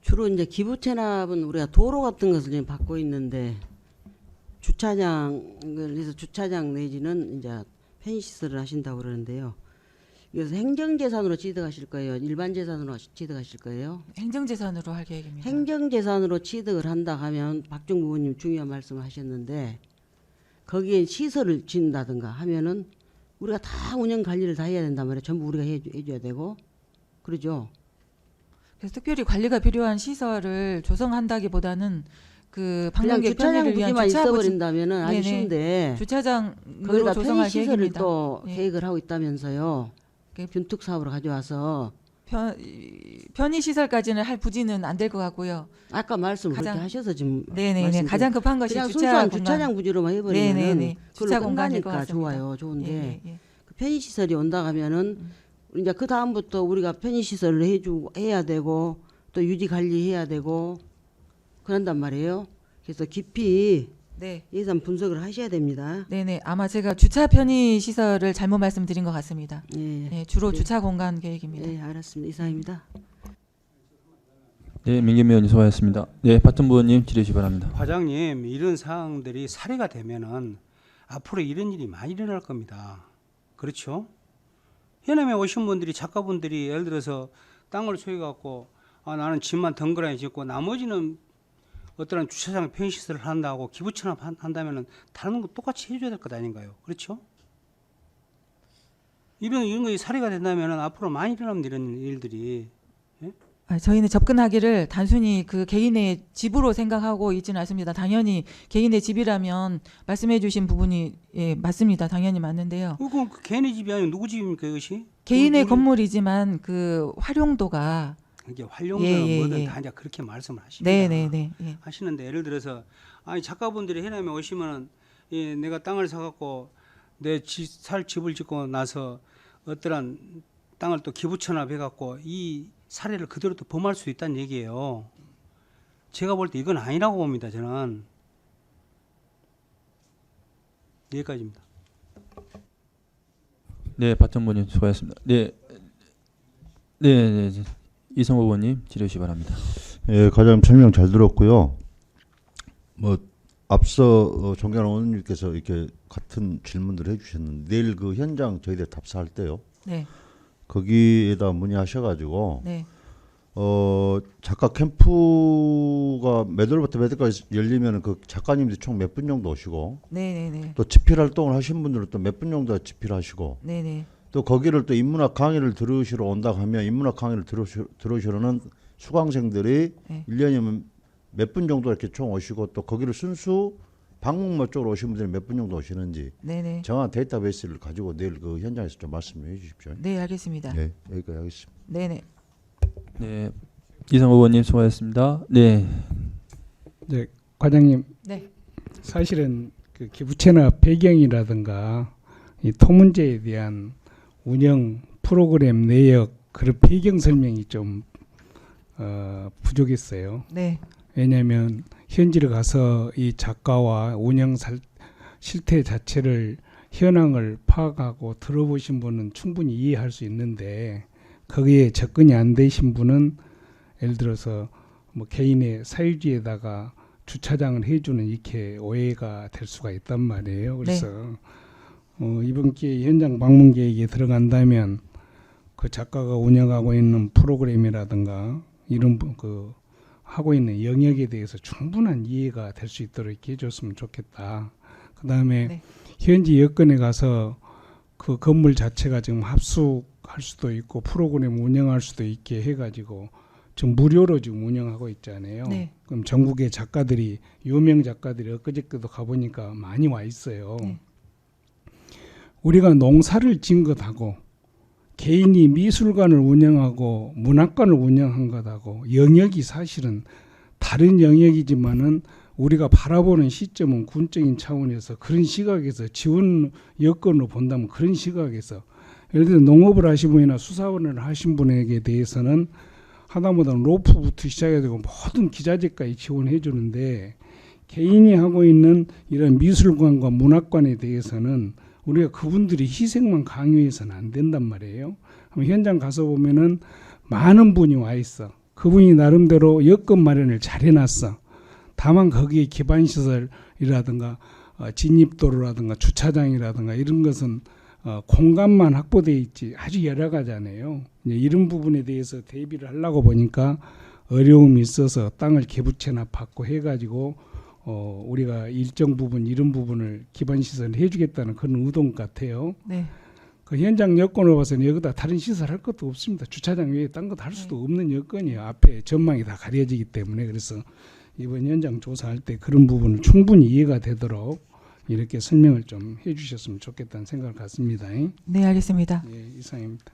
주로 이제 기부 체납은 우리가 도로 같은 것을 지금 받고 있는데 주차장을 해서 주차장 내지는 이제 편의 시설을 하신다고 그러는데요. 그래서 행정재산으로 취득하실 거예요? 일반 재산으로 취득하실 거예요? 행정재산으로 할 계획입니다. 행정재산으로 취득을 한다 하면 박정무 의원님 중요한 말씀을 하셨는데 거기에 시설을 짓는다든가 하면은 우리가 다 운영 관리를 다 해야 된단 말이에요. 전부 우리가 해줘야 되고 그러죠. 그래서 특별히 관리가 필요한 시설을 조성한다기보다는 그 그냥 방문객 주차장 편의를 위한 부지만 주차 있어버린다면 아주 네네. 쉬운데 주차장으로 거기다 조성할 편의 시설을 계획입니다. 또 예. 계획을 하고 있다면서요. 균특 사업으로 가져와서 편의 시설까지는 할 부지는 안 될 것 같고요. 아까 말씀 그렇게 가장- 하셔서 지금 네네네. 말씀드린- 가장 급한 것이 그냥 주차 순수한 공간. 주차장 부지로만 해버리면은 네네네. 주차 그걸로 공간일 것 끝나니까 같습니다. 좋아요. 좋은데 예, 예, 예. 그 편의 시설이 온다 하면은 이제 그 다음부터 우리가 편의 시설을 해야 되고 또 유지 관리해야 되고 그런단 말이에요. 그래서 깊이 네. 예산 분석을 하셔야 됩니다. 네네. 아마 제가 주차 편의 시설을 잘못 말씀드린 것 같습니다. 예, 네, 주로 네. 주차 공간 계획입니다. 예, 알았습니다. 이상입니다. 네, 민겸 의원님 수고하셨습니다. 네, 박정무 의원님 질의해 주시기 바랍니다. 과장님, 이런 사항들이 사례가 되면은 앞으로 이런 일이 많이 일어날 겁니다. 그렇죠? 현암에 오신 분들이 작가분들이 예를 들어서 땅을 소유해 갖고 나는 집만 덩그러니 짓고 나머지는 어떠한 주차장 편의시설을 한다고 기부천합 한다면은 다른 거 똑같이 해줘야 될 것 아닌가요? 그렇죠? 이런 것이 사례가 된다면은 앞으로 많이 일어납니다. 이런 일들이. 저희는 접근하기를 단순히 그 개인의 집으로 생각하고 있지는 않습니다. 당연히 개인의 집이라면 말씀해주신 부분이 맞습니다. 당연히 맞는데요. 그건 그 개인의 집이 아니고 누구 집입니까 이것이? 개인의 우리- 건물이지만 그 활용도가 이게 활용도는 예, 뭐든 예. 다 이제 그렇게 말씀을 하십니다. 네네네. 예. 하시는데 예를 들어서 작가분들이 해남에 오시면은 내가 땅을 사갖고 내 살 집을 짓고 나서 어떠한 땅을 또 기부천합해갖고 이 사례를 그대로 또 범할 수 있다는 얘기예요. 제가 볼 때 이건 아니라고 봅니다. 저는 여기까지입니다. 네, 박정무 의원님 수고하셨습니다. 네, 네, 네. 이성호 의원님 질의해 주시기 바랍니다. 예, 과장님 설명 잘 들었고요. 뭐 앞서 존경하는 의원님께서 이렇게 같은 질문들을 해주셨는데 내일 그 현장 저희들 답사할 때요. 네. 거기에다 문의하셔가지고 네. 작가 캠프가 몇 월부터 몇 월까지 열리면 그 작가님들이 총 몇 분 정도 오시고 네네네. 또 집필 활동을 하신 분들은 또 몇 분 정도 집필하시고 네네. 또 거기를 또 인문학 강의를 들으시러 온다 하면 인문학 강의를 들으시러는 수강생들이 네. 1년이면 몇 분 정도 이렇게 총 오시고 또 거기를 순수 방문모 쪽으로 오신 분들이 몇 분 정도 오시는지 네네. 정확한 데이터베이스를 가지고 내일 그 현장에서 좀 말씀해 주십시오. 네, 알겠습니다. 네, 여기까지 하겠습니다. 네네. 네, 이성호 의원님 수고하셨습니다. 네, 이제 과장님 네. 사실은 그 기부채납 배경이라든가 이 토 문제에 대한 운영 프로그램 내역 그런 배경 설명이 좀 부족했어요. 네. 왜냐하면 현지를 가서 이 작가와 운영 실태 자체를 현황을 파악하고 들어보신 분은 충분히 이해할 수 있는데 거기에 접근이 안 되신 분은 예를 들어서 뭐 개인의 사유지에다가 주차장을 해주는 이렇게 오해가 될 수가 있단 말이에요. 그래서 이번 기회에 현장 방문 계획에 들어간다면 그 작가가 운영하고 있는 프로그램이라든가 이런 그 하고 있는 영역에 대해서 충분한 이해가 될 수 있도록 이렇게 해줬으면 좋겠다. 그 다음에 현지 여건에 가서 그 건물 자체가 지금 합숙할 수도 있고 프로그램 운영할 수도 있게 해가지고 지금 무료로 지금 운영하고 있잖아요. 네. 그럼 전국의 작가들이 유명 작가들이 엊그저께도 가보니까 많이 와 있어요. 네. 우리가 농사를 지은 것하고 개인이 미술관을 운영하고 문학관을 운영한 것하고 영역이 사실은 다른 영역이지만은 우리가 바라보는 시점은 군적인 차원에서 그런 시각에서 지원 여건으로 본다면 그런 시각에서 예를 들어 농업을 하신 분이나 수사원을 하신 분에게 대해서는 하다못해 로프부터 시작해서 모든 기자재까지 지원해 주는데 개인이 하고 있는 이런 미술관과 문학관에 대해서는 우리가 그분들이 희생만 강요해서는 안 된단 말이에요. 현장 가서 보면은 많은 분이 와 있어. 그분이 나름대로 여건 마련을 잘 해놨어. 다만 거기에 기반시설이라든가 진입도로라든가 주차장이라든가 이런 것은 공간만 확보되어 있지 아주 여러 가지잖아요. 이런 부분에 대해서 대비를 하려고 보니까 어려움이 있어서 땅을 기부채납 받고 해가지고 우리가 일정 부분 이런 부분을 기반시설을 해주겠다는 그런 의도 같아요. 네. 그 현장 여건으로 봐서는 여기다 다른 시설 할 것도 없습니다. 주차장 외에 딴 것 할 수도 없는 여건이에요. 앞에 전망이 다 가려지기 때문에. 그래서 이번 현장 조사할 때 그런 부분을 충분히 이해가 되도록 이렇게 설명을 좀 해주셨으면 좋겠다는 생각을 갖습니다. 네, 알겠습니다. 네, 이상입니다.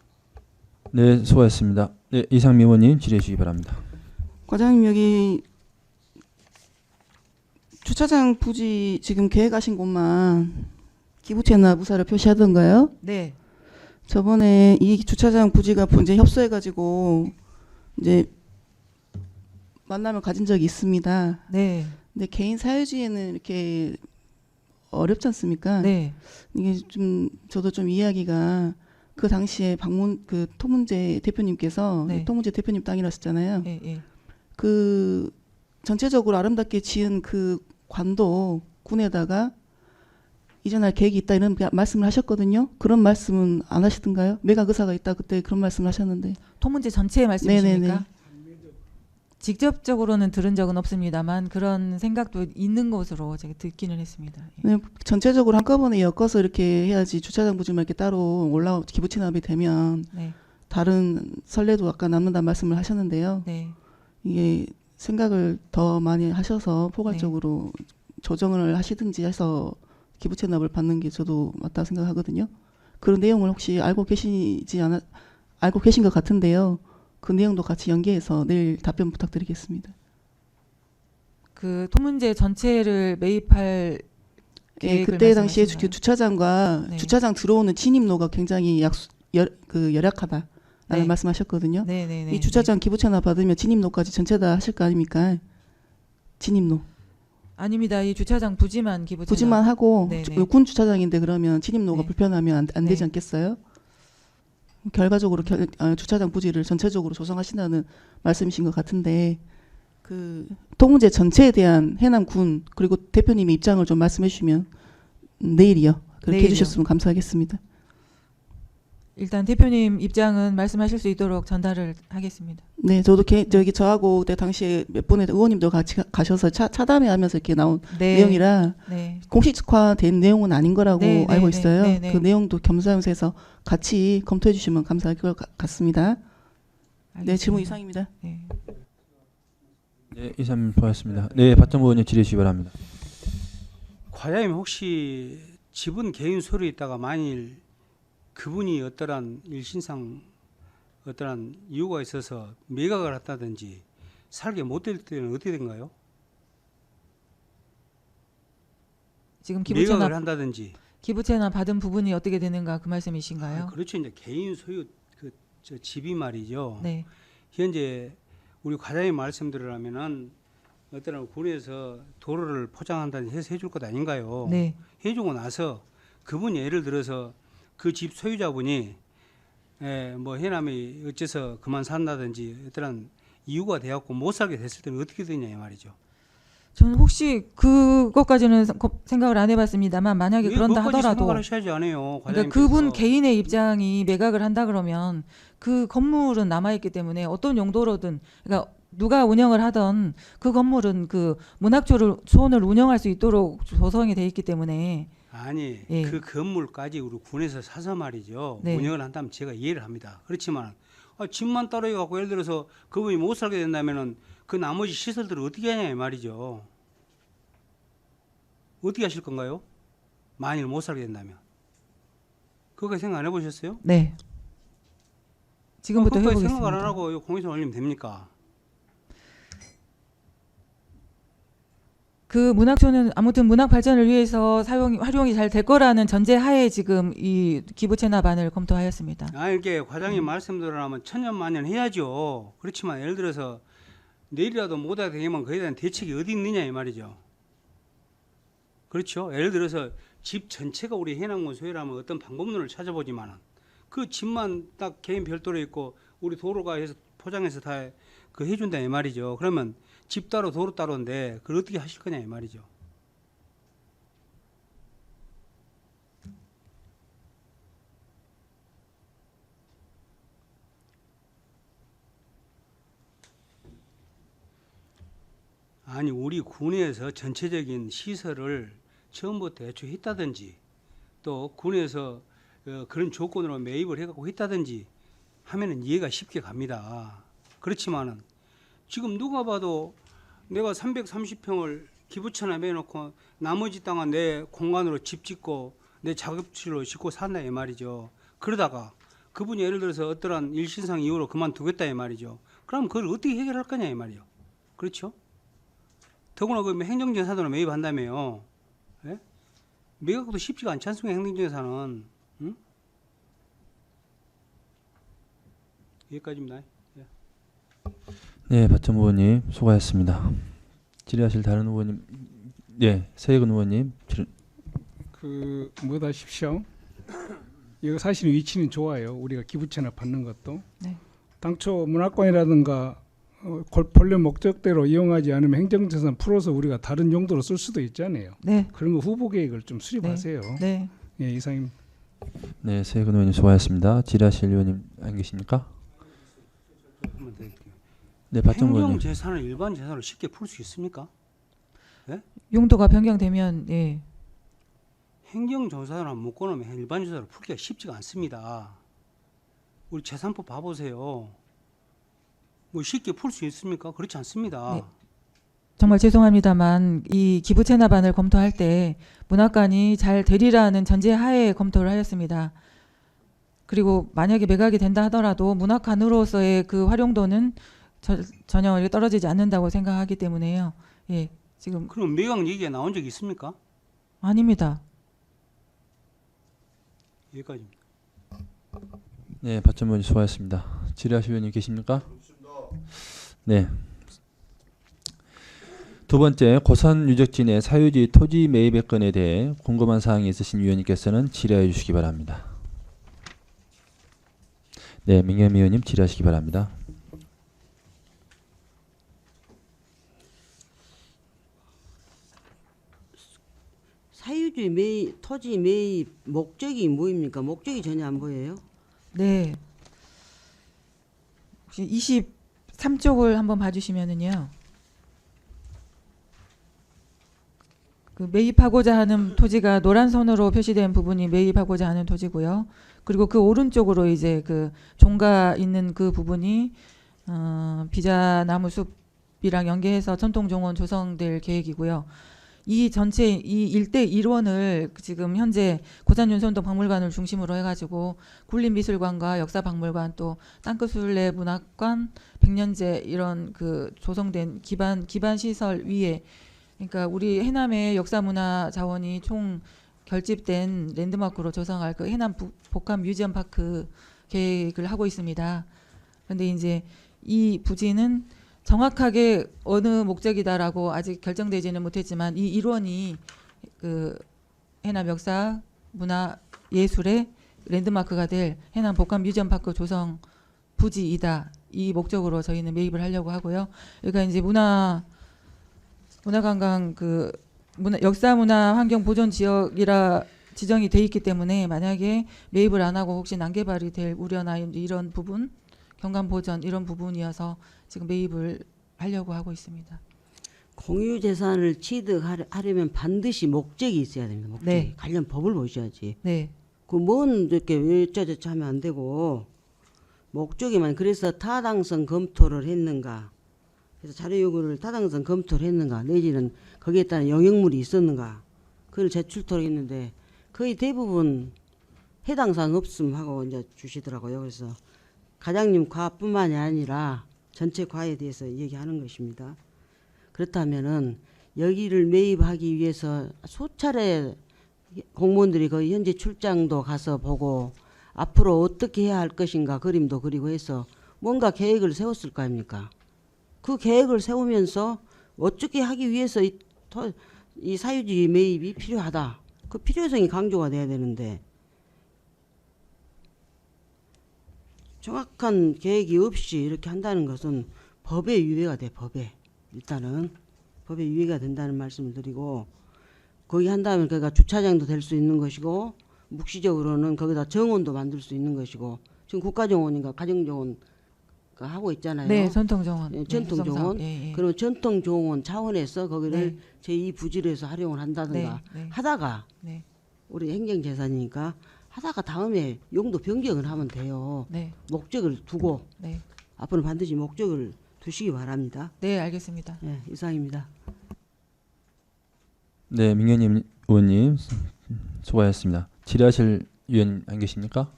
네, 수고하셨습니다. 네, 이상민 의원님 질의해 주시기 바랍니다. 과장님, 여기 주차장 부지 지금 계획하신 곳만 기부채납 의사를 표시하던가요? 네. 저번에 이 주차장 부지가 본제 협소해가지고 이제 만남을 가진 적이 있습니다. 네. 근데 개인 사유지에는 이렇게 어렵지 않습니까? 네. 이게 좀 저도 좀 이야기가 그 당시에 그 토문제 대표님께서 네. 토문제 대표님 땅이라셨잖아요. 예, 예. 그 전체적으로 아름답게 지은 그 관도 군에다가 이전할 계획이 있다 이런 말씀을 하셨거든요. 그런 말씀은 안 하시던가요? 매각 의사가 있다 그때 그런 말씀을 하셨는데. 토문제 전체의 말씀이십니까? 네네네. 직접적으로는 들은 적은 없습니다만 그런 생각도 있는 것으로 제가 듣기는 했습니다. 예. 네, 전체적으로 한꺼번에 엮어서 이렇게 해야지 주차장 부지만 이렇게 따로 기부채납이 되면 네. 다른 선례도 아까 남는다는 말씀을 하셨는데요. 네. 이게 생각을 더 많이 하셔서 포괄적으로 조정을 하시든지 해서 기부채납을 받는 게 저도 맞다고 생각하거든요. 그런 내용을 혹시 알고 계신 것 같은데요. 그 내용도 같이 연계해서 내일 답변 부탁드리겠습니다. 그 토문제 전체를 매입할 계획을 그때 당시에 말씀하시나요? 주차장과 네. 주차장 들어오는 진입로가 굉장히 열악하다라는 네. 말씀하셨거든요. 네네네. 이 주차장 기부채납 받으면 진입로까지 전체 다 하실 거 아닙니까? 진입로. 아닙니다. 이 주차장 부지만 기부채납. 부지만 하고 네네. 군 주차장인데 그러면 진입로가 네. 불편하면 안 되지 네. 않겠어요? 결과적으로 주차장 부지를 전체적으로 조성하신다는 말씀이신 것 같은데 그 토문제 전체에 대한 해남군 그리고 대표님의 입장을 좀 말씀해 주시면 내일이요. 그렇게 내일이요. 해주셨으면 감사하겠습니다. 일단 대표님 입장은 말씀하실 수 있도록 전달을 하겠습니다. 네, 저도 저하고 그때 당시에 몇 분의 의원님도 같이 가셔서 차담회하면서 이렇게 나온 네. 내용이라 네. 공식화된 내용은 아닌 거라고 네, 알고 네, 있어요. 네, 네. 그 내용도 겸사하면서 해서 같이 검토해 주시면 감사할 것 같습니다. 네, 질문 이상입니다. 네. 네, 이상민 수고하셨습니다. 네, 박정부 의원님 질의해 주시기 바랍니다. 과장님 혹시 지분 개인 소유에 있다가 만일 그분이 어떠한 일신상 어떠한 이유가 있어서 매각을 했다든지 살게 못 될 때는 어떻게 된가요? 지금 매각을 한다든지 기부채납 받은 부분이 어떻게 되는가 그 말씀이신가요? 그렇죠. 이제 개인 소유 저 집이 말이죠. 네. 현재 우리 과장님 말씀드리라면은 어떤 군에서 도로를 포장한다는 해서 해줄 것 아닌가요? 네. 해주고 나서 그분이 예를 들어서 그 집 소유자분이 뭐 해남이 어째서 그만 산다든지 어떤 이유가 되었고 못 살게 됐을 때는 어떻게 되냐 이 말이죠. 저는 혹시 그것까지는 생각을 안 해봤습니다만 만약에 그런다 하더라도 생각을 하셔야지 않아요. 그러니까 그분 개인의 입장이 매각을 한다 그러면 그 건물은 남아있기 때문에 어떤 용도로든 그러니까 누가 운영을 하던 그 건물은 그 문학촌을 운영할 수 있도록 조성이 돼 있기 때문에 아니 예. 그 건물까지 우리 군에서 사서 말이죠. 네. 운영을 한다면 제가 이해를 합니다. 그렇지만 집만 따로 갖고 예를 들어서 그분이 못 살게 된다면은 그 나머지 시설들을 어떻게 하냐 이 말이죠. 어떻게 하실 건가요? 만일 못 살게 된다면. 그거 생각 안 해보셨어요? 네. 지금부터 해보겠습니다. 생각 안 하고 공유서 올리면 됩니까? 그 문학촌은 아무튼 문학 발전을 위해서 활용이 잘 될 거라는 전제하에 지금 이 기부 체납안을 검토하였습니다. 이렇게 과장님 말씀대로라면 천년만년 해야죠. 그렇지만 예를 들어서 내일이라도 못하게 되면 그에 대한 대책이 어디 있느냐 이 말이죠. 그렇죠. 예를 들어서 집 전체가 우리 해남군 소유라면 어떤 방법론을 찾아보지만 그 집만 딱 개인 별도로 있고 우리 도로가 해서 포장해서 다 그 해준다 이 말이죠. 그러면 집 따로 도로 따로인데 그걸 어떻게 하실 거냐 이 말이죠. 아니 우리 군에서 전체적인 시설을 처음부터 애초했다든지 또 군에서 그런 조건으로 매입을 해갖고 했다든지 하면은 이해가 쉽게 갑니다. 그렇지만은 지금 누가 봐도 내가 330평을 기부천에 해놓고 나머지 땅은 내 공간으로 집 짓고 내 작업실로 짓고 산다 이 말이죠. 그러다가 그분이 예를 들어서 어떠한 일신상 이유로 그만두겠다 이 말이죠. 그럼 그걸 어떻게 해결할 거냐 이 말이죠. 그렇죠? 더구나 그 행정재산으로 매입한다며요. 예? 매각도 쉽지가 않지 않습니까? 행정재산은. 응? 여기까지입니다. 예. 네, 박정무 의원님 수고하셨습니다. 질의하실 다른 의원님, 네, 세혜근 의원님. 뭐다 십시오. 이거 사실 위치는 좋아요. 우리가 기부채납 받는 것도. 네. 당초 문학관이라든가 본래 목적대로 이용하지 않으면 행정재산 풀어서 우리가 다른 용도로 쓸 수도 있잖아요. 네. 그런 거 후보 계획을 좀 수립하세요. 네. 예, 이상입니다. 네, 세혜근 의원님 수고하셨습니다. 질의하실 의원님 안 계십니까? 네, 박정무 의원님. 행정재산을 일반 재산으로 쉽게 풀 수 있습니까? 예? 용도가 변경되면 예. 행정재산을 묶어놓으면 일반 재산으로 풀기가 쉽지가 않습니다. 우리 재산법 봐보세요. 뭐 쉽게 풀 수 있습니까? 그렇지 않습니다. 네. 정말 죄송합니다만 이 기부 체납안을 검토할 때 문학관이 잘 되리라는 전제하에 검토를 하였습니다. 그리고 만약에 매각이 된다 하더라도 문학관으로서의 그 활용도는 전혀 떨어지지 않는다고 생각하기 때문에요. 예, 지금 그럼 매각 얘기가 나온 적이 있습니까? 아닙니다. 여기까지입니다. 네, 박정무 의원님 수고하셨습니다. 질의하실 의원님 계십니까? 네. 두 번째, 고산 유적지내 사유지 토지 매입의 건에 대해 궁금한 사항이 있으신 위원님께서는 질의해 주시기 바랍니다. 네, 민겸 의원님 질의하시기 바랍니다. 사유지 매입, 토지 매입 목적이 뭐입니까? 목적이 전혀 안 보여요. 네. 혹시 23쪽을 한번 봐주시면은요. 그 매입하고자 하는 토지가 노란 선으로 표시된 부분이 매입하고자 하는 토지고요. 그리고 그 오른쪽으로 이제 그 종가 있는 그 부분이 비자나무 숲이랑 연계해서 전통정원 조성될 계획이고요. 이 전체 이 일대 일원을 지금 현재 고산윤선동 박물관을 중심으로 해가지고 굴림미술관과 역사박물관 또 땅끝순례 문학관 백년제 이런 그 조성된 기반 시설 위에 그러니까 우리 해남의 역사문화 자원이 총 결집된 랜드마크로 조성할 그 해남 복합 뮤지엄 파크 계획을 하고 있습니다. 그런데 이제 이 부지는 정확하게 어느 목적이다라고 아직 결정되지는 못했지만 이 일원이 그 해남 역사 문화 예술의 랜드마크가 될 해남 복합 뮤지엄 파크 조성 부지이다. 이 목적으로 저희는 매입을 하려고 하고요. 그러니까 이제 문화관광 그 역사 문화 환경 보존 지역이라 지정이 돼 있기 때문에 만약에 매입을 안 하고 혹시 난개발이 될 우려나 이런 부분, 경관 보전 이런 부분이어서 지금 매입을 하려고 하고 있습니다. 공유 재산을 취득하려면 반드시 목적이 있어야 됩니다. 목적이. 네. 관련 법을 보셔야지. 네. 그 뭔 이렇게 어쩌저쩌 하면 안 되고 목적이만. 그래서 타당성 검토를 했는가, 그래서 자료 요구를 타당성 검토를 했는가, 내지는 거기에 따른 영역물이 있었는가, 그걸 제출토록 했는데 거의 대부분 해당 사항 없음 하고 이제 주시더라고요. 그래서 과장님 과뿐만이 아니라 전체 과에 대해서 얘기하는 것입니다. 그렇다면은 여기를 매입하기 위해서 수차례 공무원들이 거의 현재 출장도 가서 보고 앞으로 어떻게 해야 할 것인가 그림도 그리고 해서 뭔가 계획을 세웠을 거 아닙니까? 그 계획을 세우면서 어떻게 하기 위해서 이 사유지 매입이 필요하다. 그 필요성이 강조가 돼야 되는데 정확한 계획이 없이 이렇게 한다는 것은 법에 위배가 돼. 법에. 일단은 법에 위배가 된다는 말씀을 드리고, 거기 한다면 그가 주차장도 될 수 있는 것이고 묵시적으로는 거기다 정원도 만들 수 있는 것이고, 지금 국가정원인가 가정정원 하고 있잖아요. 네, 전통정원. 네, 전통정원. 예, 예. 그러면 전통정원 차원에서 거기를 네. 제2 부지로 해서 활용을 한다든가 네, 네. 하다가 네. 우리 행정재산이니까 하다가 다음에 용도 변경을 하면 돼요. 네. 목적을 두고 네. 앞으로는 반드시 목적을 두시기 바랍니다. 네, 알겠습니다. 네, 이상입니다. 네, 민경님 의원님 수고하셨습니다. 질의하실 위원 안 계십니까?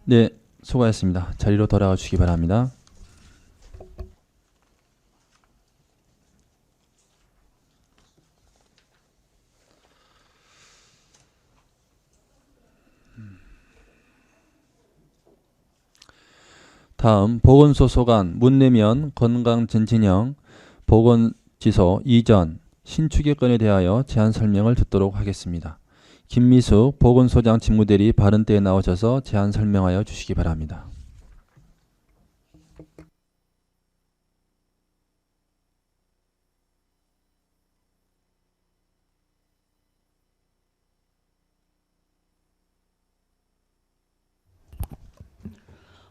네, 수고하셨습니다. 자리로 돌아가 주시기 바랍니다. 다음 보건소소관 문내면 건강전진형 보건지소 이전 신축의 건에 대하여 제안 설명을 듣도록 하겠습니다. 김미숙 보건소장 직무대리 발언대에 나오셔서 제안 설명하여 주시기 바랍니다.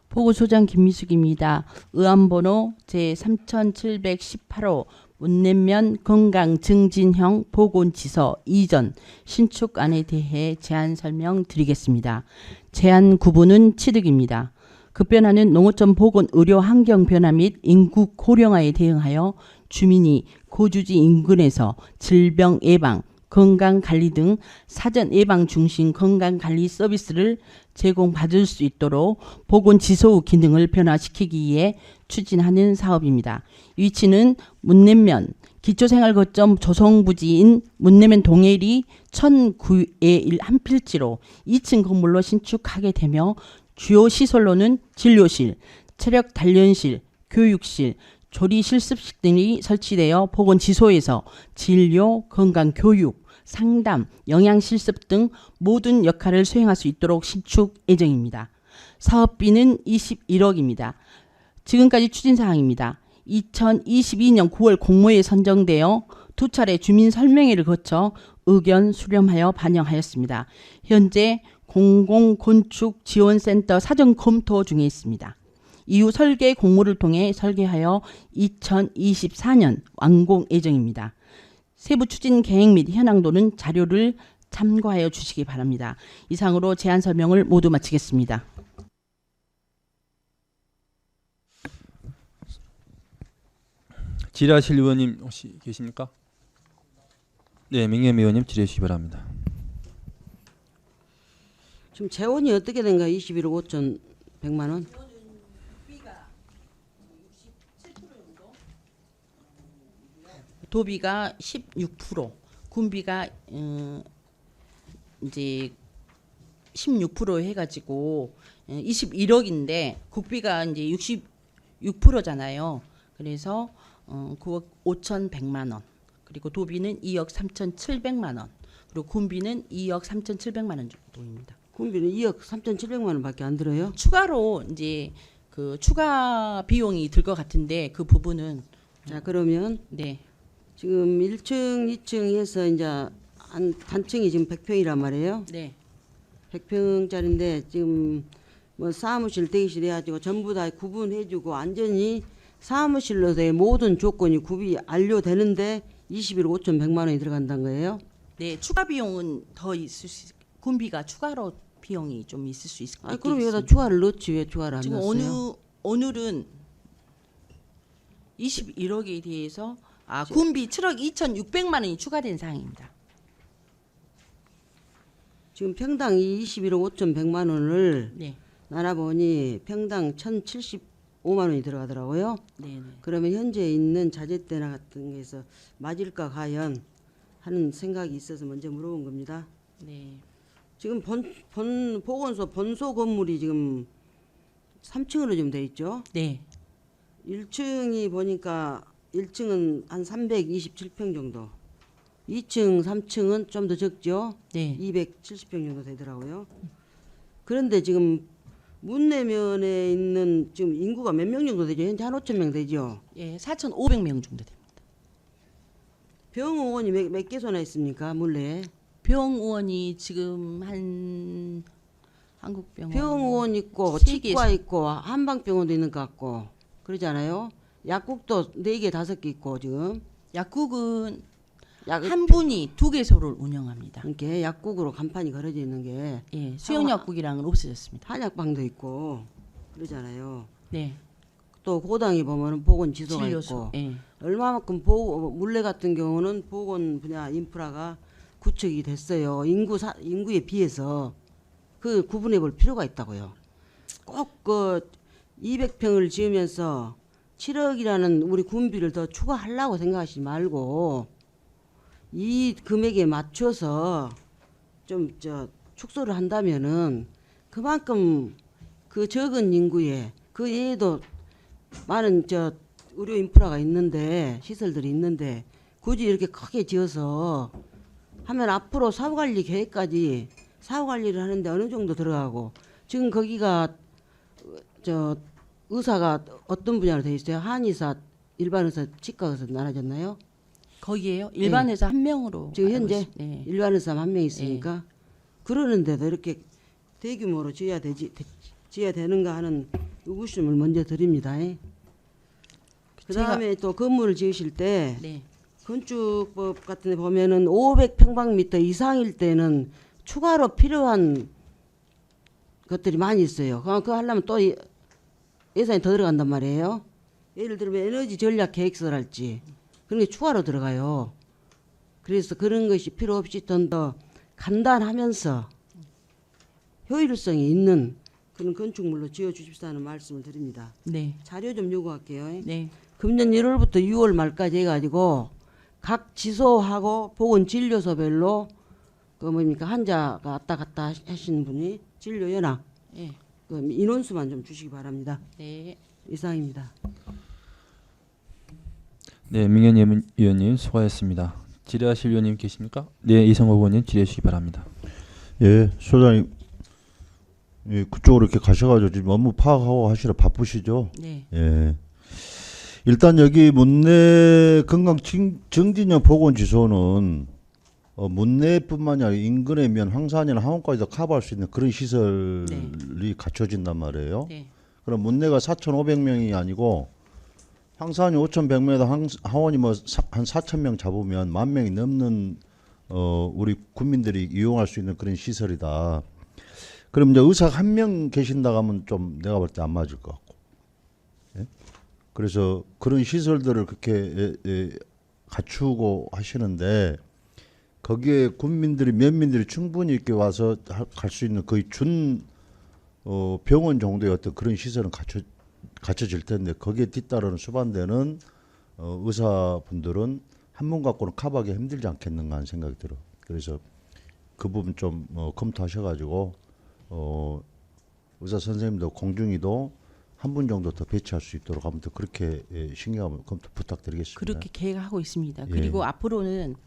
보고소장 김미숙입니다. 의안번호 제3718호 문내면 건강증진형 보건지소 이전 신축안에 대해 제안 설명드리겠습니다. 제안 구분은 취득입니다. 급변하는 농어촌 보건 의료 환경 변화 및 인구 고령화에 대응하여 주민이 거주지 인근에서 질병 예방, 건강관리 등 사전 예방 중심 건강관리 서비스를 제공받을 수 있도록 보건지소 기능을 변화시키기 위해 추진하는 사업입니다. 위치는 문내면 기초생활거점 조성부지인 문내면 동해리 1009의 한 필지로 2층 건물로 신축하게 되며 주요 시설로는 진료실, 체력 단련실, 교육실, 조리 실습실 등이 설치되어 보건지소에서 진료, 건강교육, 상담, 영양실습 등 모든 역할을 수행할 수 있도록 신축 예정입니다. 사업비는 21억입니다. 지금까지 추진사항입니다. 2022년 9월 공모에 선정되어 2차례 주민설명회를 거쳐 의견 수렴하여 반영하였습니다. 현재 공공건축지원센터 사전 검토 중에 있습니다. 이후 설계 공모를 통해 설계하여 2024년 완공 예정입니다. 세부 추진 계획 및 현황도는 자료를 참고하여 주시기 바랍니다. 이상으로 제안 설명을 모두 마치겠습니다. 질의하실 의원님 혹시 계십니까? 네, 민경 의원님 질의해 주시기 바랍니다. 지금 재원이 어떻게 된가? 21억 5,100만 원? 도비가 16%, 군비가 이제 16% 해가지고 21억인데 국비가 이제 66%잖아요. 그래서 9억 5,100만 원. 그리고 도비는 2억 3,700만 원. 그리고 군비는 2억 3,700만 원 정도입니다. 군비는 2억 3,700만 원밖에 안 들어요? 추가로 이제 그 추가 비용이 들 것 같은데 그 부분은 자, 그러면 네. 지금 1층, 2층 해서 이제 한 단층이 지금 100평이란 말이에요. 네. 100평짜리인데 지금 뭐 사무실, 대기실 해가지고 전부 다 구분해주고 완전히 사무실로서의 모든 조건이 구비 완료되는데 21억 5,100만 원이 들어간다는 거예요? 네, 추가 비용은 더 있을 수 군비가 추가로 비용이 좀 있을 수 있을 것 같아요. 그럼 여기다 추가를 넣지 왜 추가를 안 지금 넣었어요? 오늘은 21억에 대해서 군비 7억 2,600만 원이 추가된 사항입니다. 지금 평당 21억 5,100만 원을 네. 나눠보니 평당 1,075만 원이 들어가더라고요. 네. 그러면 현재 있는 자재대나 같은 게서 맞을까 과연 하는 생각이 있어서 먼저 물어본 겁니다. 네. 지금 보건소 본소 건물이 지금 3층으로 좀 돼 있죠. 네. 1층이 보니까 1층은 한 327평 정도. 2층, 3층은 좀 더 적죠. 네. 270평 정도 되더라고요. 그런데 지금 문내면에 있는 지금 인구가 몇 명 정도 되죠? 현재 한 5,000명 되죠. 예, 4,500명 정도 됩니다. 병원이 몇 개소나 있습니까? 물내에? 병원이 지금 한 한국병원 병원 있고 세 개 치과 있고 한방병원도 있는 것 같고 그러잖아요. 약국도 4개, 5개 있고 지금 약국은 한 분이 2개소를 운영합니다. 이렇게 약국으로 간판이 걸어져 있는 게 예, 수영약국이랑은 없어졌습니다. 한약방도 있고 그러잖아요. 네. 또 고당에 보면 보건지소가 진료소. 있고 예. 얼마만큼 물레 같은 경우는 보건 분야 인프라가 구축이 됐어요. 인구에 비해서 그 구분해 볼 필요가 있다고요. 꼭 그 200평을 지으면서 7억이라는 우리 군비를 더 추가하려고 생각하지 말고 이 금액에 맞춰서 좀 축소를 한다면은 그만큼 그 적은 인구에 그 외에도 많은 의료 인프라가 있는데 시설들이 있는데 굳이 이렇게 크게 지어서 하면 앞으로 사후관리 계획까지 사후관리를 하는데 어느 정도 들어가고 지금 거기가 의사가 어떤 분야로 돼 있어요? 한의사, 일반의사, 치과의사 나눠졌나요? 거기에요? 일반의사 한 명으로 지금 현재 네. 일반의사 한 명 있으니까 그러는데도 이렇게 대규모로 지어야 되는가 하는 의구심을 먼저 드립니다. 그 다음에 또 건물을 지으실 때 네. 건축법 같은 데 보면은 500평방미터 이상일 때는 추가로 필요한 것들이 많이 있어요. 그거 하려면 또 예산이 더 들어간단 말이에요. 예를 들면 에너지 전략 계획서랄지 그런 게 추가로 들어가요. 그래서 그런 것이 필요 없이 좀 더 간단하면서 효율성이 있는 그런 건축물로 지어 주십사는 말씀을 드립니다. 네. 자료 좀 요구할게요. 네. 금년 1월부터 6월 말까지 해가지고 각 지소하고 보건진료소별로 그 뭡니까 환자가 왔다 갔다 하시는 분이 진료 연락 네. 그 인원수만 좀 주시기 바랍니다. 네. 이상입니다. 네, 민현 의원님 수고하셨습니다. 질의하실 의원님 계십니까? 네, 이성호 의원님 질의해 주시기 바랍니다. 예, 소장님, 예, 그쪽으로 이렇게 가셔가지고 지금 업무 파악하고 하시라 바쁘시죠? 네. 예. 일단 여기 문내 건강정진형 보건지소는 문내뿐만이 아니라 인근에면 황산이나 항원까지도 커버할 수 있는 그런 시설이 갖춰진단 말이에요. 네. 그럼 문내가 4,500명이 아니고 황산이 5,100명에다 하원이 뭐 한 4,000명 잡으면 10,000명이 넘는 우리 국민들이 이용할 수 있는 그런 시설이다. 그럼 이제 의사가 한 명 계신다고 하면 좀 내가 볼 때 안 맞을 것 같고. 예? 그래서 그런 시설들을 그렇게 갖추고 하시는데 거기에 국민들이 면민들이 충분히 이렇게 와서 갈 수 있는 거의 준 병원 정도의 어떤 그런 시설은 갖춰질 텐데 거기에 뒤따르는 수반되는 의사분들은 한 분 갖고는 커버하기 힘들지 않겠는가 하는 생각이 들어. 그래서 그 부분 좀 검토하셔가지고 의사 선생님도 공중위도 한 분 정도 더 배치할 수 있도록 아무튼 그렇게 신경 검토 부탁드리겠습니다. 그렇게 계획하고 있습니다. 예. 그리고 앞으로는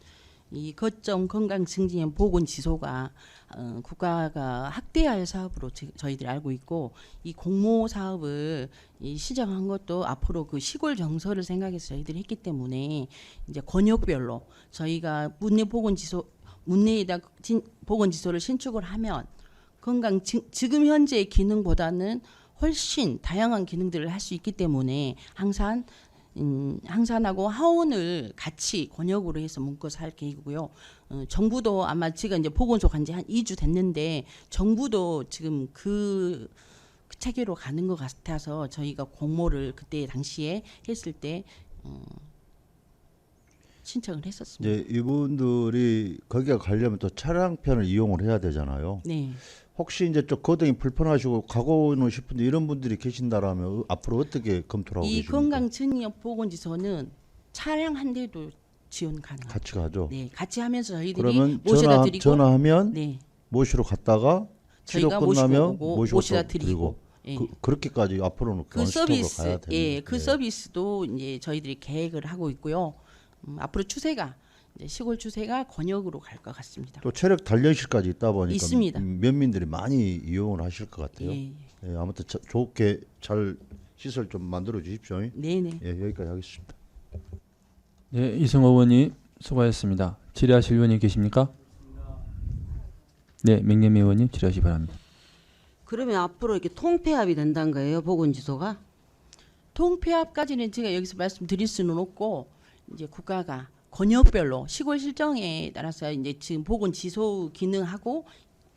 이 거점 건강 증진 보건 지소가 국가가 확대할 사업으로 저희들이 알고 있고, 이 공모 사업을 시작한 것도 앞으로 그 시골 정서를 생각해서 저희들이 했기 때문에 이제 권역별로 저희가 문내 문내에다 보건 지소를 신축을 하면 지금 현재의 기능보다는 훨씬 다양한 기능들을 할 수 있기 때문에 항산하고 하원을 같이 권역으로 해서 묶어서 할 계획이고요. 정부도 아마 지금 이제 보건소 간지 한 2주 됐는데 정부도 지금 그 체계로 가는 것 같아서 저희가 공모를 그때 당시에 했을 때 신청을 했었습니다. 이제 이분들이 거기가 가려면 또 차량편을 이용을 해야 되잖아요. 네. 혹시 이제 좀 거동이 불편하시고 가고는 싶은데 이런 분들이 계신다라면 앞으로 어떻게 검토를 하고 이 계십니까? 건강 증진 보건지소는 차량 한 대도 지원 가능합니다. 같이 가죠. 네, 같이 하면서 저희들이 그러면 모셔다 드리고 전화하면 네, 모시러 갔다가 치료 저희가 끝나면 모시고 모시다 드리고 예. 그렇게까지 앞으로는 그 서비스, 가야 됩니다. 예, 그 서비스도 이제 저희들이 계획을 하고 있고요. 앞으로 추세가 이제 시골 추세가 권역으로 갈 것 같습니다. 또 체력 단련실까지 있다 보니까 있습니다. 면민들이 많이 이용을 하실 것 같아요. 예, 예, 아무튼 좋게 잘 시설 좀 만들어 주십시오. 네네. 예, 여기까지 하겠습니다. 네, 이승호 의원님 수고하셨습니다. 질의하실 의원님 계십니까? 네, 맹겸미 의원님 질의하시 기 바랍니다. 그러면 앞으로 이렇게 통폐합이 된다는 거예요, 보건지소가? 통폐합까지는 제가 여기서 말씀드릴 수는 없고, 이제 국가가 권역별로 시골 실정에 따라서 이제 지금 보건지소 기능하고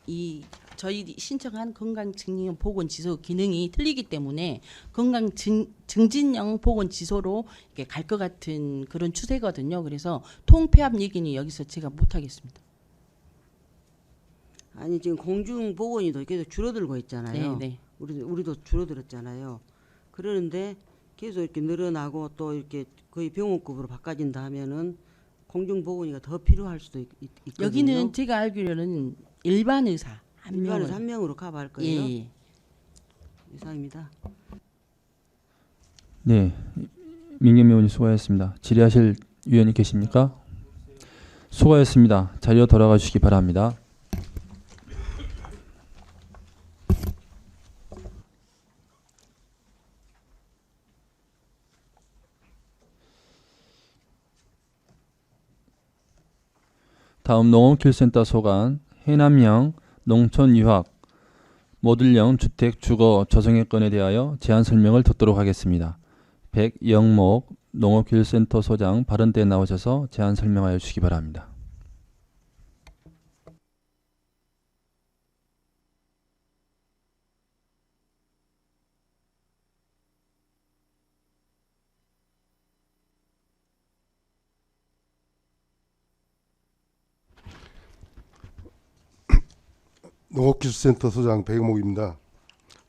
이 저희 신청한 건강증진 보건지소 기능이 틀리기 때문에 건강증진형 보건지소로 이렇게 갈 것 같은 그런 추세거든요. 그래서 통폐합 얘기는 여기서 제가 못하겠습니다. 아니 지금 공중보건이도 계속 줄어들고 있잖아요. 네, 네. 우리도 줄어들었잖아요. 그러는데 계속 이렇게 늘어나고 또 이렇게 거의 병원급으로 바꿔진다 하면은 공중보건이가 더 필요할 수도 있거든요. 여기는 제가 알기로는 일반 의사 한 명을 한 명으로 커버할 거예요. 예. 이상입니다. 네, 민겸미 의원님 수고하셨습니다. 질의하실 위원님 계십니까? 수고하셨습니다. 자리로 돌아가 주시기 바랍니다. 다음 농업기술센터 소관 해남형 농촌유학 모듈형 주택 주거 조성의 건에 대하여 제안 설명을 듣도록 하겠습니다. 백영목 농업기술센터 소장 발언대에 나오셔서 제안 설명하여 주시기 바랍니다. 농업기술센터 소장 백영목입니다.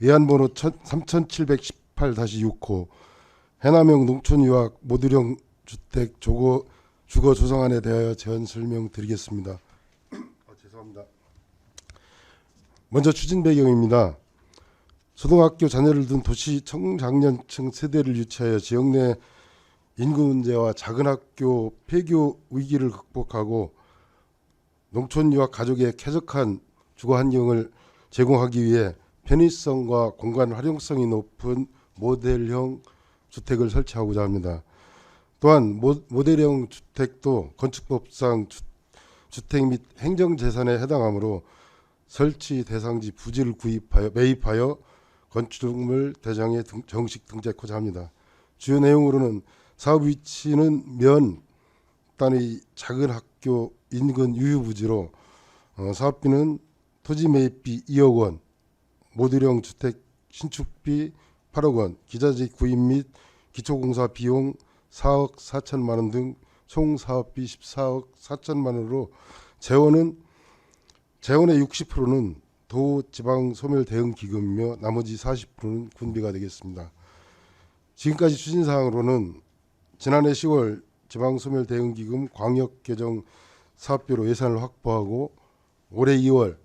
예안번호 3718-6호 해남형 농촌유학 모듈형 주택 주거 조성안에 대하여 제안 설명드리겠습니다. 죄송합니다. 먼저 추진 배경입니다. 초등학교 자녀를 둔 도시 청장년층 세대를 유치하여 지역 내 인구 문제와 작은 학교 폐교 위기를 극복하고 농촌 유학 가족의 쾌적한 주거 환경을 제공하기 위해 편의성과 공간 활용성이 높은 모델형 주택을 설치하고자 합니다. 또한 모델형 주택도 건축법상 주택 및 행정재산에 해당하므로 설치 대상지 부지를 매입하여 건축물 대장에 정식 등재하고자 합니다. 주요 내용으로는 사업 위치는 면 단위 작은 학교 인근 유휴부지로 사업비는 토지 매입비 2억 원, 모듈형 주택 신축비 8억 원, 기자재 구입 및 기초공사 비용 4억 4천만 원 등 총 사업비 14억 4천만 원으로 재원의 60%는 도지방소멸대응기금이며 나머지 40%는 군비가 되겠습니다. 지금까지 추진사항으로는 지난해 10월 지방소멸대응기금 광역개정 사업비로 예산을 확보하고 올해 2월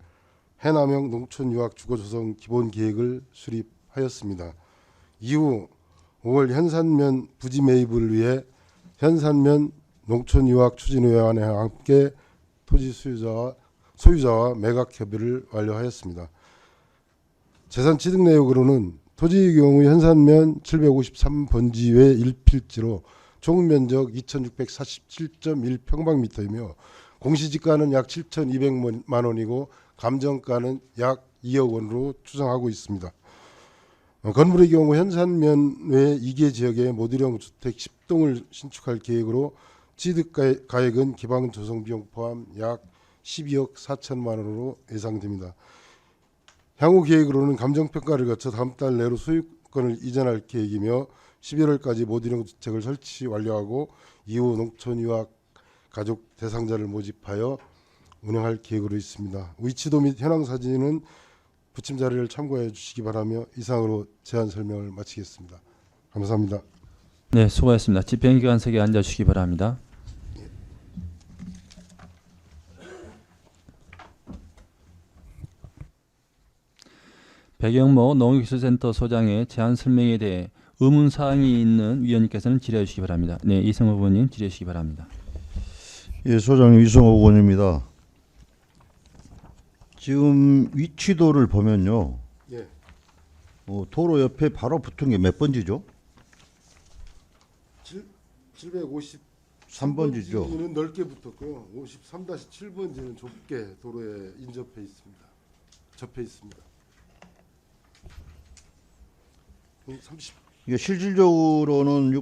해남형 농촌유학 주거조성 기본계획을 수립하였습니다. 이후 5월 현산면 부지 매입을 위해 현산면 농촌유학 추진위원회와 함께 토지 소유자와 매각 협의를 완료하였습니다. 재산 취득 내역으로는 토지의 경우 현산면 753번지 외 1필지로 총 면적 2647.1평방미터이며 공시지가는 약 7,200만 원이고 감정가는 약 2억 원으로 추정하고 있습니다. 건물의 경우 현산면 외 2개 지역에 모듈형 주택 10동을 신축할 계획으로 취득가액은 기반 조성 비용 포함 약 12억 4천만 원으로 예상됩니다. 향후 계획으로는 감정평가를 거쳐 다음 달 내로 소유권을 이전할 계획이며 11월까지 모듈형 주택을 설치 완료하고 이후 농촌유학 가족 대상자를 모집하여 운영할 계획으로 있습니다. 위치도 및 현황 사진은 부침 자료를 참고해 주시기 바라며 이상으로 제안 설명을 마치겠습니다. 감사합니다. 네, 수고하셨습니다. 집행기관석에 앉아주시기 바랍니다. 백영모 농업기술센터 소장의 제안 설명에 대해 의문사항이 있는 위원님께서는 질의해 주시기 바랍니다. 네, 이성호 의원님 질의해 주시기 바랍니다. 예, 소장님 이성호 의원입니다. 지금 위치도를 보면요. 예. 도로 옆에 바로 붙은 게 몇 번지죠? 753번지죠. 는 넓게 붙었고요. 53-7번지는 좁게 도로에 인접해 있습니다. 접해 있습니다. 30. 이게 실질적으로는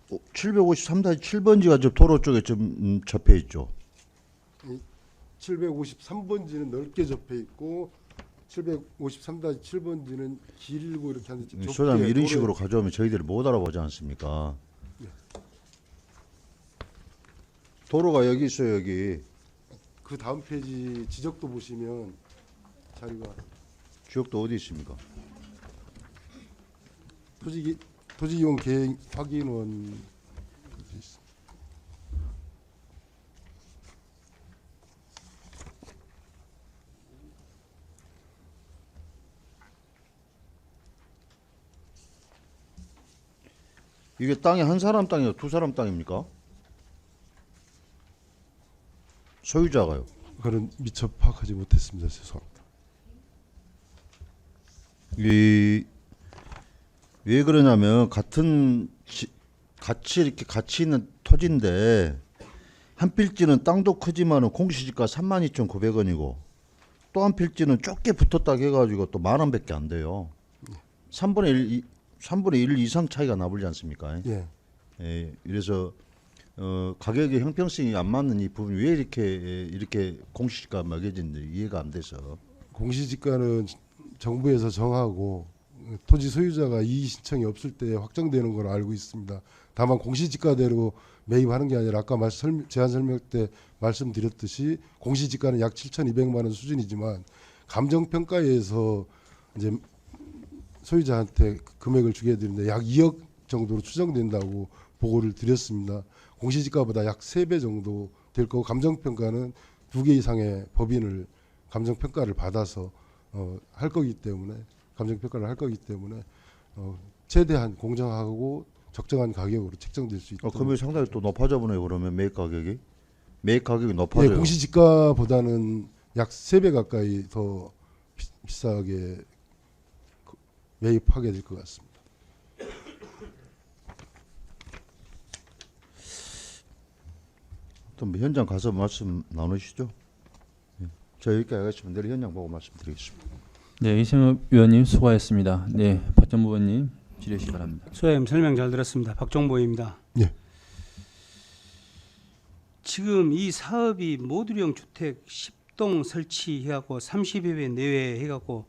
753-7번지가 저 도로 쪽에 좀 접해 있죠. 753번지는 넓게 접해 있고 753-7번지는 길고 이렇게 하는데 소장님 이런 식으로 가져오면 저희들이 못 알아보지 않습니까? 예. 도로가 여기 있어요. 여기. 그 다음 페이지 지적도 보시면 자료가 지역도 어디 있습니까? 토지이용 계획 확인원 이게 땅이 한 사람 땅이요, 두 사람 땅입니까? 소유자가요. 그건 미처 파악하지 못했습니다. 죄송합니다. 왜 그러냐면 같이 이렇게 같이 있는 토지인데 한 필지는 땅도 크지만은 공시지가 32,900원이고 또 한 필지는 좁게 붙었다 해가지고 또 10,000원밖에 안 돼요. 3분의 1 이상 차이가 나버리지 않습니까? 예. 예, 그래서 가격의 형평성이 안 맞는 이 부분이 왜 이렇게 공시지가 매겨진지 이해가 안 돼서. 공시지가는 정부에서 정하고 토지 소유자가 이의 신청이 없을 때 확정되는 걸 알고 있습니다. 다만 공시지가대로 매입하는 게 아니라 아까 제안 설명 때 말씀드렸듯이 공시지가는 약 7,200만 원 수준이지만 감정평가에서 이제 소유자한테 금액을 주게 되는데 약 2억 정도로 추정된다고 보고를 드렸습니다. 공시지가보다 약 3배 정도 될 거고 감정평가는 2개 이상의 법인을 감정평가를 받아서 할 거기 때문에 감정평가를 할 거기 때문에 최대한 공정하고 적정한 가격으로 책정될 수 있도록. 금액이 상당히 또 높아져 보네요. 그러면 매입 가격이 높아져요. 예, 공시지가보다는 약 3배 가까이 더 비싸게 매입하게 될 것 같습니다. 또 현장 가서 말씀 나누시죠. 예. 저 여기까지 하겠습니다. 내일 현장 보고 말씀드리겠습니다. 네, 이승엽 의원님 수고하셨습니다. 네, 박정부 의원님 질의해 주시기 바랍니다. 소장님 설명 잘 들었습니다. 박종보입니다. 예. 지금 이 사업이 모듈형 주택 10동 설치해갖고 30여 배 내외 해갖고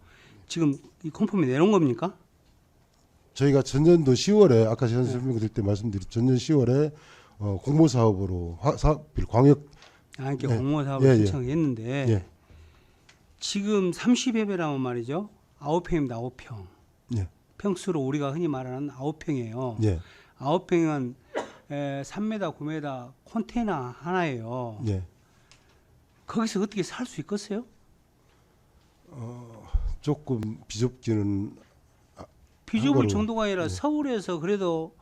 지금 이 컨펌이 내놓은 겁니까? 저희가 전년도 10월에 아까 제가 설명드릴 때 말씀드린 전년 10월에 공모사업으로 사업비를 광역 이렇게 공모사업을 신청했는데 예. 지금 30여 배라면 말이죠. 9평입니다. 9평. 예. 평수로 우리가 흔히 말하는 9평이에요. 예. 9평은 3m, 9m 컨테이너 하나예요. 예. 거기서 어떻게 살 수 있겠어요? 조금 비좁기는 비좁을 거로. 정도가 아니라 예. 서울에서 그래도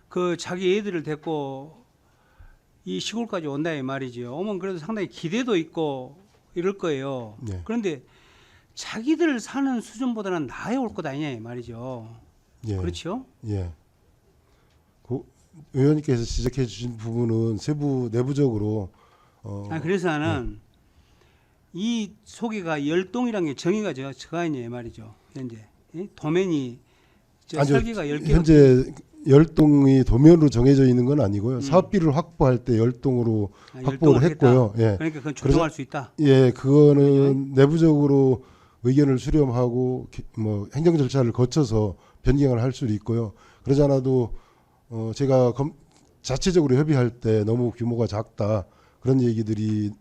그 자기 애들을 데리고 이 시골까지 온다 이 말이죠. 오면 그래도 상당히 기대도 있고 이럴 거예요. 예. 그런데 자기들 사는 수준보다는 나아야 올 것 아니냐 이 말이죠. 예. 그렇죠? 예. 의원님께서 지적해 주신 부분은 세부 내부적으로 그래서 나는 이 소개가 열동이란 게 정의가 저가 있냐 이 말이죠. 현재 도면이 설계가 10개 현재 열동이 도면으로 정해져 있는 건 아니고요. 사업비를 확보할 때 열동으로 확보를 했고요. 예. 그러니까 그건 조정할 수 있다. 예, 그거는 내부적으로 의견을 수렴하고 뭐 행정 절차를 거쳐서 변경을 할 수도 있고요. 그러지 않아도 제가 자체적으로 협의할 때 너무 규모가 작다 그런 얘기들이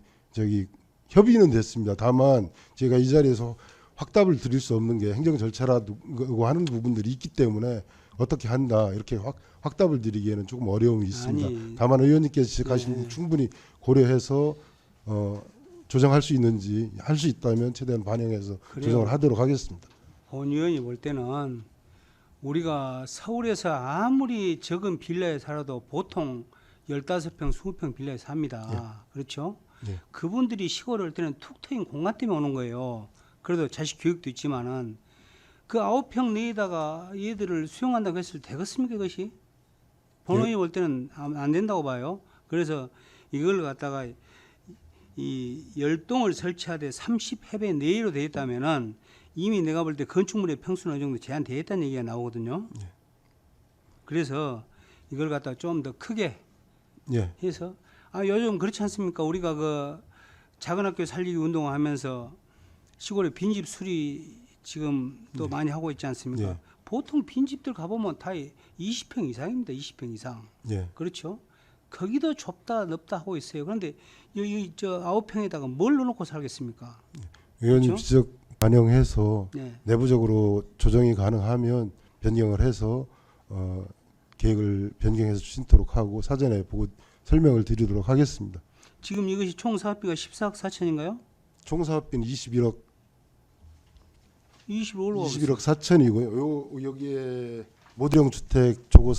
협의는 됐습니다. 다만 제가 이 자리에서 확답을 드릴 수 없는 게 행정 절차라고 하는 부분들이 있기 때문에 어떻게 한다 이렇게 확답을 드리기에는 조금 어려움이 있습니다. 다만 의원님께서 지적하신 부분 충분히 고려해서 조정할 수 있는지 할 수 있다면 최대한 반영해서 조정을 하도록 하겠습니다. 본 의원이 볼 때는 우리가 서울에서 아무리 적은 빌라에 살아도 보통 15평, 20평 빌라에 삽니다. 그렇죠? 그분들이 시골에 올 때는 툭 트인 공간 때문에 오는 거예요. 그래도 자식 교육도 있지만은 그 9평 내에다가 얘들을 수용한다고 했을 때 되겠습니까 이것이? 본원이 볼 때는 안 된다고 봐요. 그래서 이걸 갖다가 이 열동을 설치하되 30회배 내외로 되어 있다면은 이미 내가 볼 때 건축물의 평수는 어느 정도 제한되어 있다는 얘기가 나오거든요. 그래서 이걸 갖다가 좀 더 크게 해서 요즘 그렇지 않습니까? 우리가 그 작은 학교 살리기 운동을 하면서 시골에 빈집 수리 지금 또 많이 하고 있지 않습니까? 보통 빈집들 가보면 다 20평 이상입니다. 20평 이상. 그렇죠? 거기도 좁다 넓다 하고 있어요. 그런데 여기 9평에다가 뭘 넣어놓고 살겠습니까? 의원님 그렇죠? 지적 반영해서 내부적으로 조정이 가능하면 변경을 해서 계획을 변경해서 주시도록 하고 사전에 보고 설명을 드리도록 하겠습니다. 지금 이것이 총 사업비가 14억 4천인가요? 총 사업비는 21억 21억 4천이고요. 여기에 모듈형 주택 주거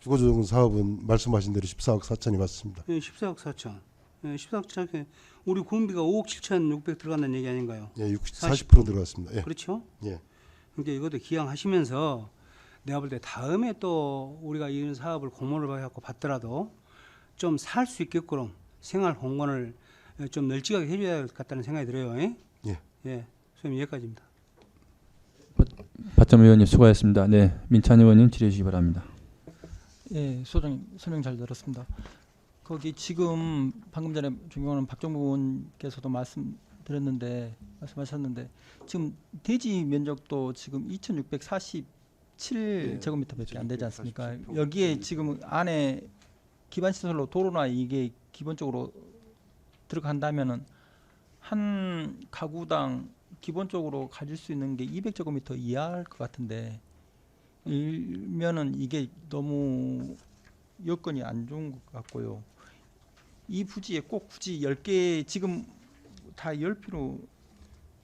조정 사업은 말씀하신 대로 14억 4천이 맞습니다. 네, 14억 4천. 14억 4천. 우리 군비가 5억 7천 6백 들어간다는 얘기 아닌가요? 예, 40% 들어갔습니다. 예. 그렇죠? 예. 그러니까 이것도 기양하시면서 내가 볼 때 다음에 또 우리가 이런 사업을 공모를 받고 받더라도 좀 살 수 있게끔 생활 공간을 좀 널찍하게 해줘야 될 것 같다는 생각이 들어요. 예. 소장님 여기까지입니다. 박점 의원님 수고하셨습니다. 네, 민찬 의원님 질의해 주시기 바랍니다. 예, 소장님 설명 잘 들었습니다. 거기 지금 방금 전에 존경하는 박정부 의원께서도 말씀하셨는데 지금 대지 면적도 지금 2,647제곱미터밖에 안 되지 않습니까? 여기에 지금 안에 기반 시설로 도로나 이게 기본적으로 들어간다면은 한 가구당 기본적으로 가질 수 있는 게 200제곱미터 이하일 것 같은데 일면은 이게 너무 여건이 안 좋은 것 같고요. 이 부지에 꼭 굳이 10개 지금 다 열 필요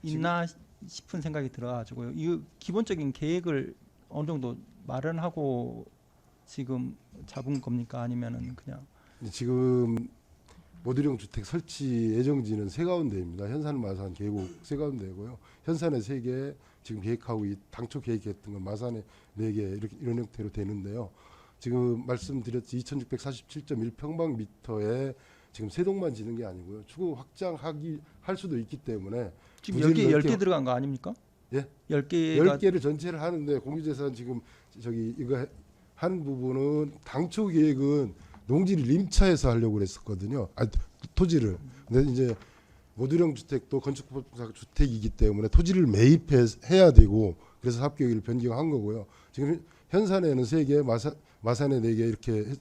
있나 싶은 생각이 들어가지고요. 이 기본적인 계획을 어느 정도 마련하고 지금 잡은 겁니까? 아니면은 그냥 지금 모듈형 주택 설치 예정지는 세 가운데입니다. 현산, 마산, 계곡 세 가운데고요. 현산에 3개 지금 계획하고 당초 계획했던 건 마산에 4개 이런 형태로 되는데요. 지금 말씀드렸지 2,647.1평방미터에 지금 세 동만 짓는 게 아니고요. 추후 할 수도 있기 때문에 지금 10개 들어간 거 아닙니까? 예? 10개를 전체를 하는데 공유재산 지금 이거 한 부분은 당초 계획은 농지를 임차해서 하려고 그랬었거든요. 토지를. 근데 이제 모듈형 주택도 건축법상 주택이기 때문에 토지를 매입해야 되고 그래서 사업 계획을 변경한 거고요. 지금 현산에는 3개, 마산에 4개 이렇게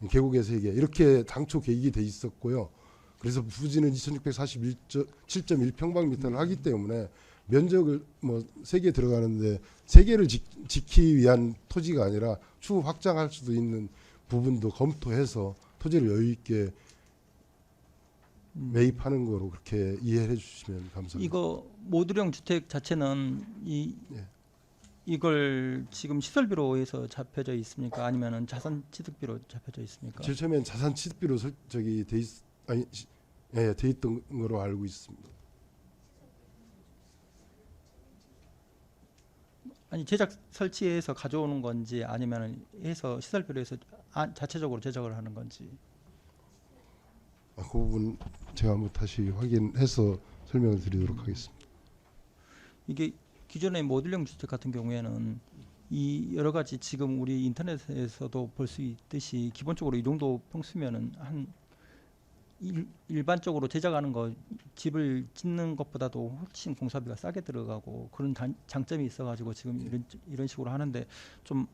계곡에 3개 이렇게 당초 계획이 돼 있었고요. 그래서 부지는 2,647.1평방미터를 하기 때문에 면적을 3개 들어가는데 3개를 짓기 위한 토지가 아니라 추후 확장할 수도 있는 부분도 검토해서 토지를 여유 있게 매입하는 거로 그렇게 이해해 주시면 감사합니다. 이거 모듈형 주택 자체는 이걸 지금 시설비로 해서 잡혀져 있습니까? 아니면은 자산 취득비로 잡혀져 있습니까? 제일 처음엔 자산 취득비로 돼 있던 거로 알고 있습니다. 아니 제작 설치해서 가져오는 건지 아니면 해서 시설비로 해서 자체적으로 제작을 하는 건지. 그 부분 제가 한번 다시 확인해서 설명을 드리도록 하겠습니다. 이게 기존의 모듈형 주택 같은 경우에는 이 여러 가지 지금 우리 인터넷에서도 볼 수 있듯이 기본적으로 이 정도 평수면은 한 일반적으로 제작하는 거 집을 짓는 것보다도 훨씬 공사비가 싸게 들어가고 그런 장점이 있어가지고 지금 이런 식으로 하는데 좀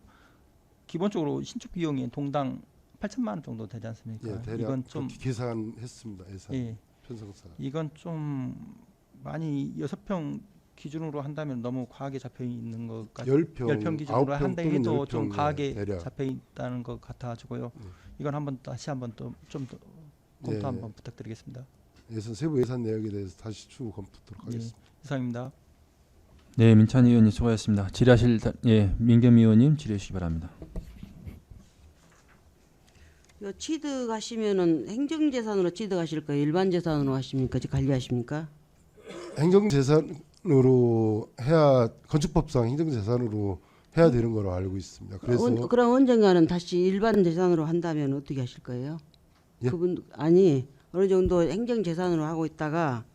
기본적으로 신축 비용이 동당 8천만 원 정도 되지 않습니까? 예, 대략 이건 좀 계산했습니다. 예산 예, 편성사. 이건 좀 많이 6평 기준으로 한다면 너무 과하게 잡혀 있는 것 같아요. 10평 기준으로 한다 해도 좀 과하게 잡혀 있다는 것 같아가지고요. 이건 다시 한번 또 좀 더 검토 한번 부탁드리겠습니다. 세부 예산 내역에 대해서 다시 추후 검토하도록 하겠습니다. 이상입니다. 네, 민찬 의원님 수고하셨습니다. 질의하실 민겸 의원님 질의해 주시기 바랍니다. 취득하시면은 행정재산으로 취득하실 거예요? 일반 재산으로 하십니까? 관리하십니까? 행정재산으로 해야 건축법상 행정재산으로 해야 되는 거로 알고 있습니다. 그래서 그럼 언젠가는 다시 일반 재산으로 한다면 어떻게 하실 거예요? 예? 그분 아니 어느 정도 행정재산으로 하고 있다가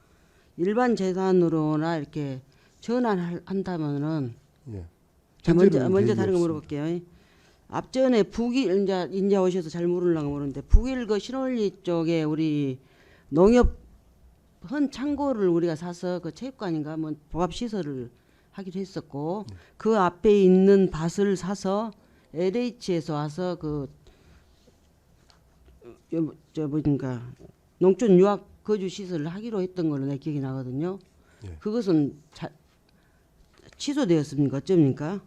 일반 재산으로나 이렇게 전환한다면은 먼저 다른 거 물어볼게요. 앞전에 북일 인자 오셔서 잘 모르려고 모르는데 북일 그 신월리 쪽에 우리 농협 헌 창고를 우리가 사서 그 체육관인가 뭐 복합 시설을 하기로 했었고 그 앞에 있는 밭을 사서 LH에서 와서 뭐인가 농촌 유학 거주 시설을 하기로 했던 걸로 내 기억이 나거든요. 그것은 취소되었습니까? 어쩝니까?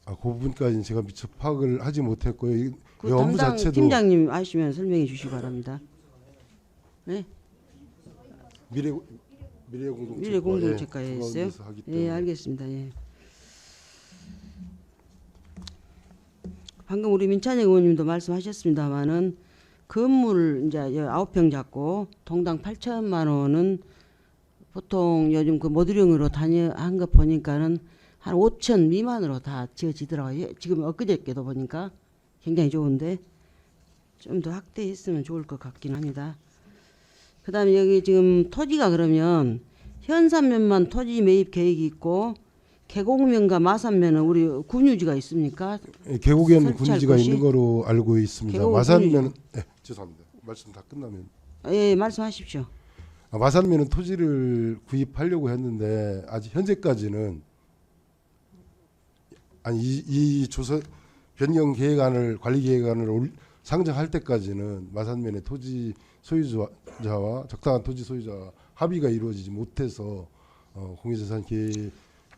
그 부분까지는 제가 미처 파악을 하지 못했고요. 그 업무 담당 자체도 팀장님 아시면 설명해 주시기 바랍니다. 네? 미래공동체과에 있어요? 예, 알겠습니다. 예. 방금 우리 민찬영 의원님도 말씀하셨습니다만은 건물 이제 9평 잡고 동당 8천만 원은 보통 요즘 그 모듈형으로 한 거 보니까는 한 5천 미만으로 다 지어지더라고요. 지금 엊그저께도 보니까 굉장히 좋은데 좀 더 확대했으면 좋을 것 같긴 합니다. 그다음에 여기 지금 토지가 그러면 현산면만 토지 매입 계획이 있고 계곡면과 마산면은 우리 군유지가 있습니까? 계곡에는 군유지가 있는 거로 알고 있습니다. 마산면은 죄송합니다. 말씀 다 끝나면 예, 말씀하십시오. 마산면은 토지를 구입하려고 했는데 아직 현재까지는 이 조서 변경 계획안을 관리 계획안을 상정할 때까지는 마산면의 토지 소유자와 적당한 토지 소유자와 합의가 이루어지지 못해서 공유재산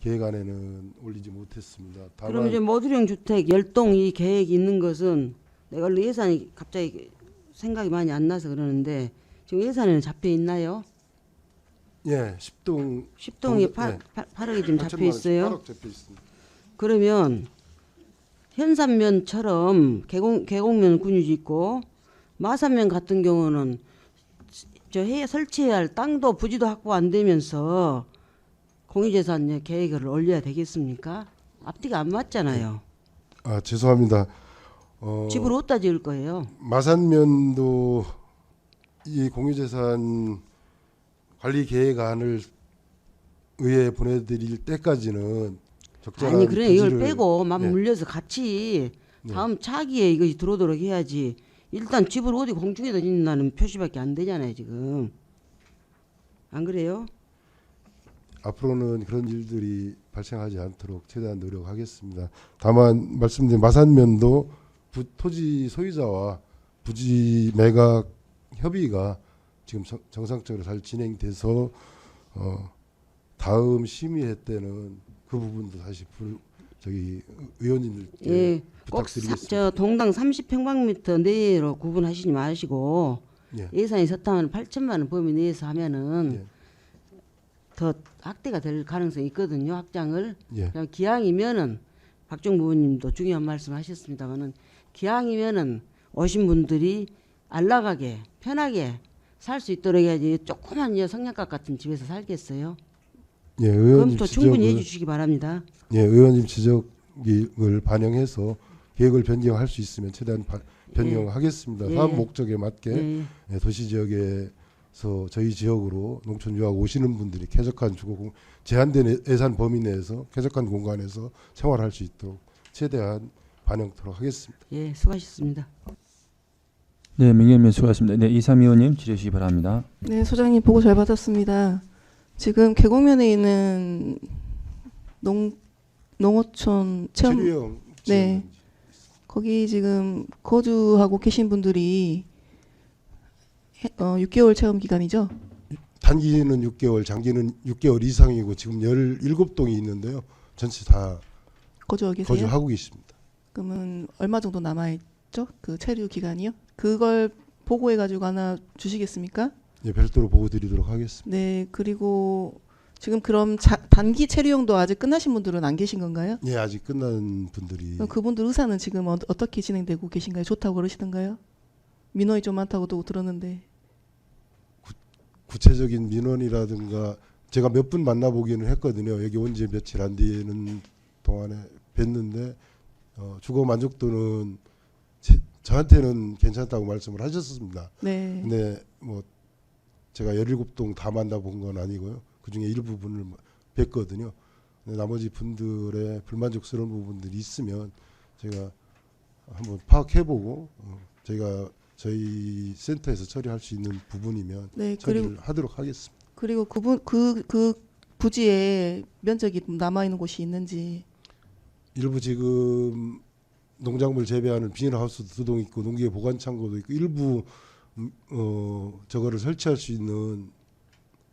계획안에는 올리지 못했습니다. 그럼 이제 모듈형 주택 열동 이 계획이 있는 것은 내가 예산이 갑자기 생각이 많이 안 나서 그러는데 지금 예산에는 잡혀 있나요? 예, 10동이 8억이 지금 잡혀 있어요. 8억 잡혀 있습니다. 그러면 현산면처럼 계곡면 군유지 있고 마산면 같은 경우는 설치해야 할 땅도 부지도 확보 안 되면서 공유재산 계획을 올려야 되겠습니까? 앞뒤가 안 맞잖아요. 죄송합니다. 집을 어디다 지을 거예요? 마산면도 이 공유재산 관리 계획안을 의회에 보내드릴 때까지는 적절한 아니 그래 이걸 빼고 맞물려서 같이 다음 차기에 이것이 들어오도록 해야지. 일단 집을 어디 공중에다 짓는다는 표시밖에 안 되잖아요 지금. 안 그래요? 앞으로는 그런 일들이 발생하지 않도록 최대한 노력하겠습니다. 다만 말씀드린 마산면도 토지 소유자와 부지 매각 협의가 지금 정상적으로 잘 진행돼서 다음 심의회 때는 그 부분도 다시 저기 의원님들께 예, 부탁드리겠습니다. 저 동당 30평방미터 내로 구분하시지 마시고 예. 예산이 섰다면 8천만 원 범위 내에서 하면은 예. 더 확대가 될 가능성이 있거든요. 확장을. 예. 그냥 기왕이면은 박정부 의원님도 중요한 말씀하셨습니다만은 기왕이면은 오신 분들이 안락하게 편하게 살 수 있도록 해야지 조그만 성냥갑 같은 집에서 살겠어요. 예, 의원님 검토 충분히 지적을- 해주시기 바랍니다. 예, 의원님 지적을 반영해서 계획을 변경할 수 있으면 최대한 변경하겠습니다. 예. 사업 목적에 맞게 예. 예, 도시 지역에서 저희 지역으로 농촌 유학 오시는 분들이 쾌적한 주거 제한된 예산 범위 내에서 쾌적한 공간에서 생활할 수 있도록 최대한 반영토록 하겠습니다. 예, 수고하셨습니다. 네, 민경민 수고하셨습니다. 네, 이삼 의원님 질의 주시기 바랍니다. 네, 소장님 보고 잘 받았습니다. 지금 계곡면에 있는 농어촌 체험 체류형 네. 거기 지금 거주하고 계신 분들이 6개월 체험 기간이죠? 단기는 6개월, 장기는 6개월 이상이고 지금 17동이 있는데요. 전체 다 거주하고 계세요? 거주하고 계십니다. 그러면 얼마 정도 남아 있죠? 그 체류 기간이요? 그걸 보고해 가지고 하나 주시겠습니까? 예, 별도로 보고 드리도록 하겠습니다. 네, 그리고 지금 그럼 단기 체류용도 아직 끝나신 분들은 안 계신 건가요? 예, 아직 끝난 분들이 그럼 그분들 의사는 지금 어떻게 진행되고 계신가요? 좋다고 그러시던가요? 민원이 좀 많다고도 들었는데. 구체적인 민원이라든가 제가 몇 분 만나보기는 했거든요. 여기 온 지 며칠 안 되는 동안에 뵀는데 주거 만족도는 저한테는 괜찮다고 말씀을 하셨습니다. 네. 근데 뭐 제가 17동 다 만나본 건 아니고요. 그중에 일부분을 뵀거든요. 근데 나머지 분들의 불만족스러운 부분들이 있으면 제가 한번 파악해보고 저희가 저희 센터에서 처리할 수 있는 부분이면 네, 처리를 하도록 하겠습니다. 그리고 그 부지에 면적이 남아 있는 곳이 있는지. 일부 지금 농작물 재배하는 비닐하우스 2동 있고 농기계 보관 창고도 있고 일부 저거를 설치할 수 있는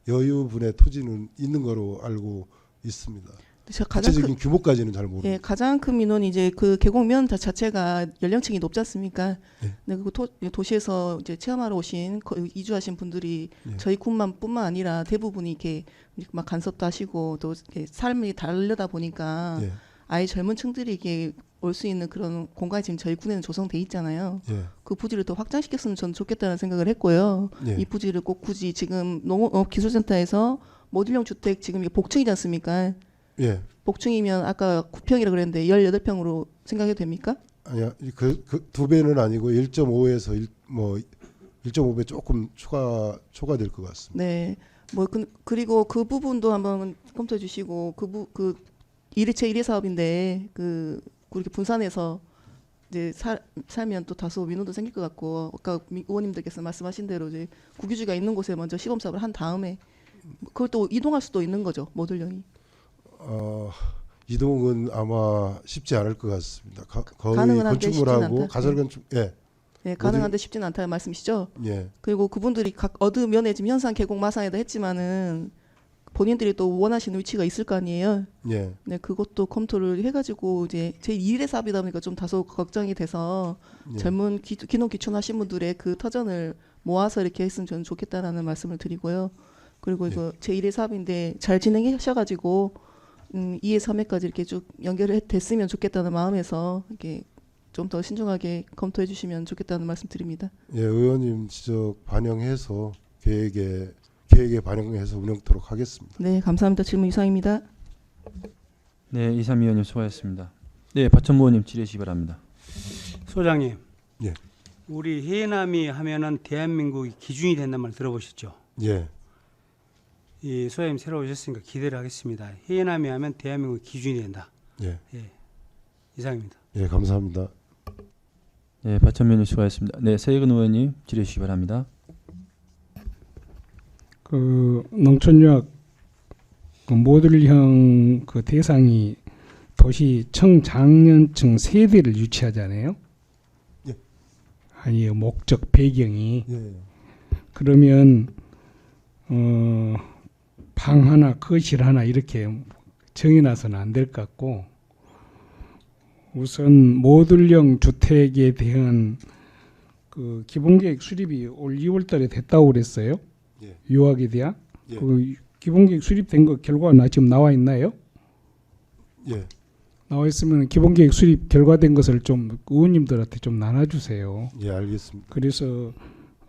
여유분의 토지는 있는 거로 알고 있습니다. 구체적인 규모까지는 잘 모릅니다. 예, 가장 큰 민원이 이제 그 계곡면 자체가 연령층이 높지 않습니까? 네. 네, 그 도시에서 이제 체험하러 오신 이주하신 분들이 네. 저희 군만뿐만 아니라 대부분이 이렇게 막 간섭도 하시고 또 이렇게 삶이 다르다 보니까 네. 아예 젊은 층들이 이게 올 수 있는 그런 공간이 지금 저희 군에는 조성돼 있잖아요. 예. 그 부지를 더 확장시켰으면 저는 좋겠다는 생각을 했고요. 예. 이 부지를 꼭 굳이 지금 농업기술센터에서 모듈형 주택 지금 이게 복층이지 않습니까? 예. 복층이면 아까 9평이라 그랬는데 18평으로 생각해도 됩니까? 아니야. 그 2배는 아니고 1.5에서 1.5배 조금 초과될 것 같습니다. 네. 그리고 그 부분도 한번 검토해 주시고 그 1회 사업인데 그렇게 분산해서 이제 살면 또 다소 민원도 생길 것 같고 아까 의원님들께서 말씀하신 대로 이제 국유지가 있는 곳에 먼저 시범 사업을 한 다음에 그걸 또 이동할 수도 있는 거죠, 모듈형이. 이동은 아마 쉽지 않을 것 같습니다. 거의 가능은 한데 건축물하고 가설 건축 네, 가능한데 쉽지는 않다는 말씀이시죠? 예. 그리고 그분들이 각 어느 면에 지금 현상 계곡 마상에다 했지만은 본인들이 또 원하시는 위치가 있을 거 아니에요. 예. 네, 그것도 검토를 해가지고 이제 제 1회 사업이다 보니까 좀 다소 걱정이 돼서 예. 젊은 기농 기촌하신 분들의 그 터전을 모아서 이렇게 했으면 저는 좋겠다라는 말씀을 드리고요. 그리고 이거 제 1회 사업인데 잘 진행하셔가지고 2회 3회까지 이렇게 쭉 연결이 됐으면 좋겠다는 마음에서 이렇게 좀 더 신중하게 검토해 주시면 좋겠다는 말씀 드립니다. 예, 의원님 지적 반영해서 계획에 반영해서 운영토록 하겠습니다. 네, 감사합니다. 질문 이상입니다. 네, 이삼 의원님 수고하셨습니다. 네, 박정무 의원님 질의 주시기 바랍니다. 소장님. 예. 우리 해남이 하면은 대한민국이 기준이 된다는 말 들어보셨죠? 예. 이 소장님 새로 오셨으니까 기대를 하겠습니다. 해남이 하면 대한민국 기준이 된다. 예. 예. 이상입니다. 예, 감사합니다. 네, 박정무 의원님 수고하셨습니다. 네, 세익은 의원님 질의 주시기 바랍니다. 그 농촌유학 그 모듈형 그 대상이 도시 청장년층 세대를 유치하잖아요. 예. 아니 목적 배경이 예. 그러면 방 하나 거실 하나 이렇게 정해놔서는 안 될 것 같고 우선 모듈형 주택에 대한 그 기본계획 수립이 올 2월달에 됐다고 그랬어요. 예. 유학에 대한 예. 그 기본계획 수립된 거 결과가 지금 나와 있나요? 예. 나와 있으면 기본계획 수립 결과된 것을 좀 의원님들한테 좀 나눠주세요. 예, 알겠습니다. 그래서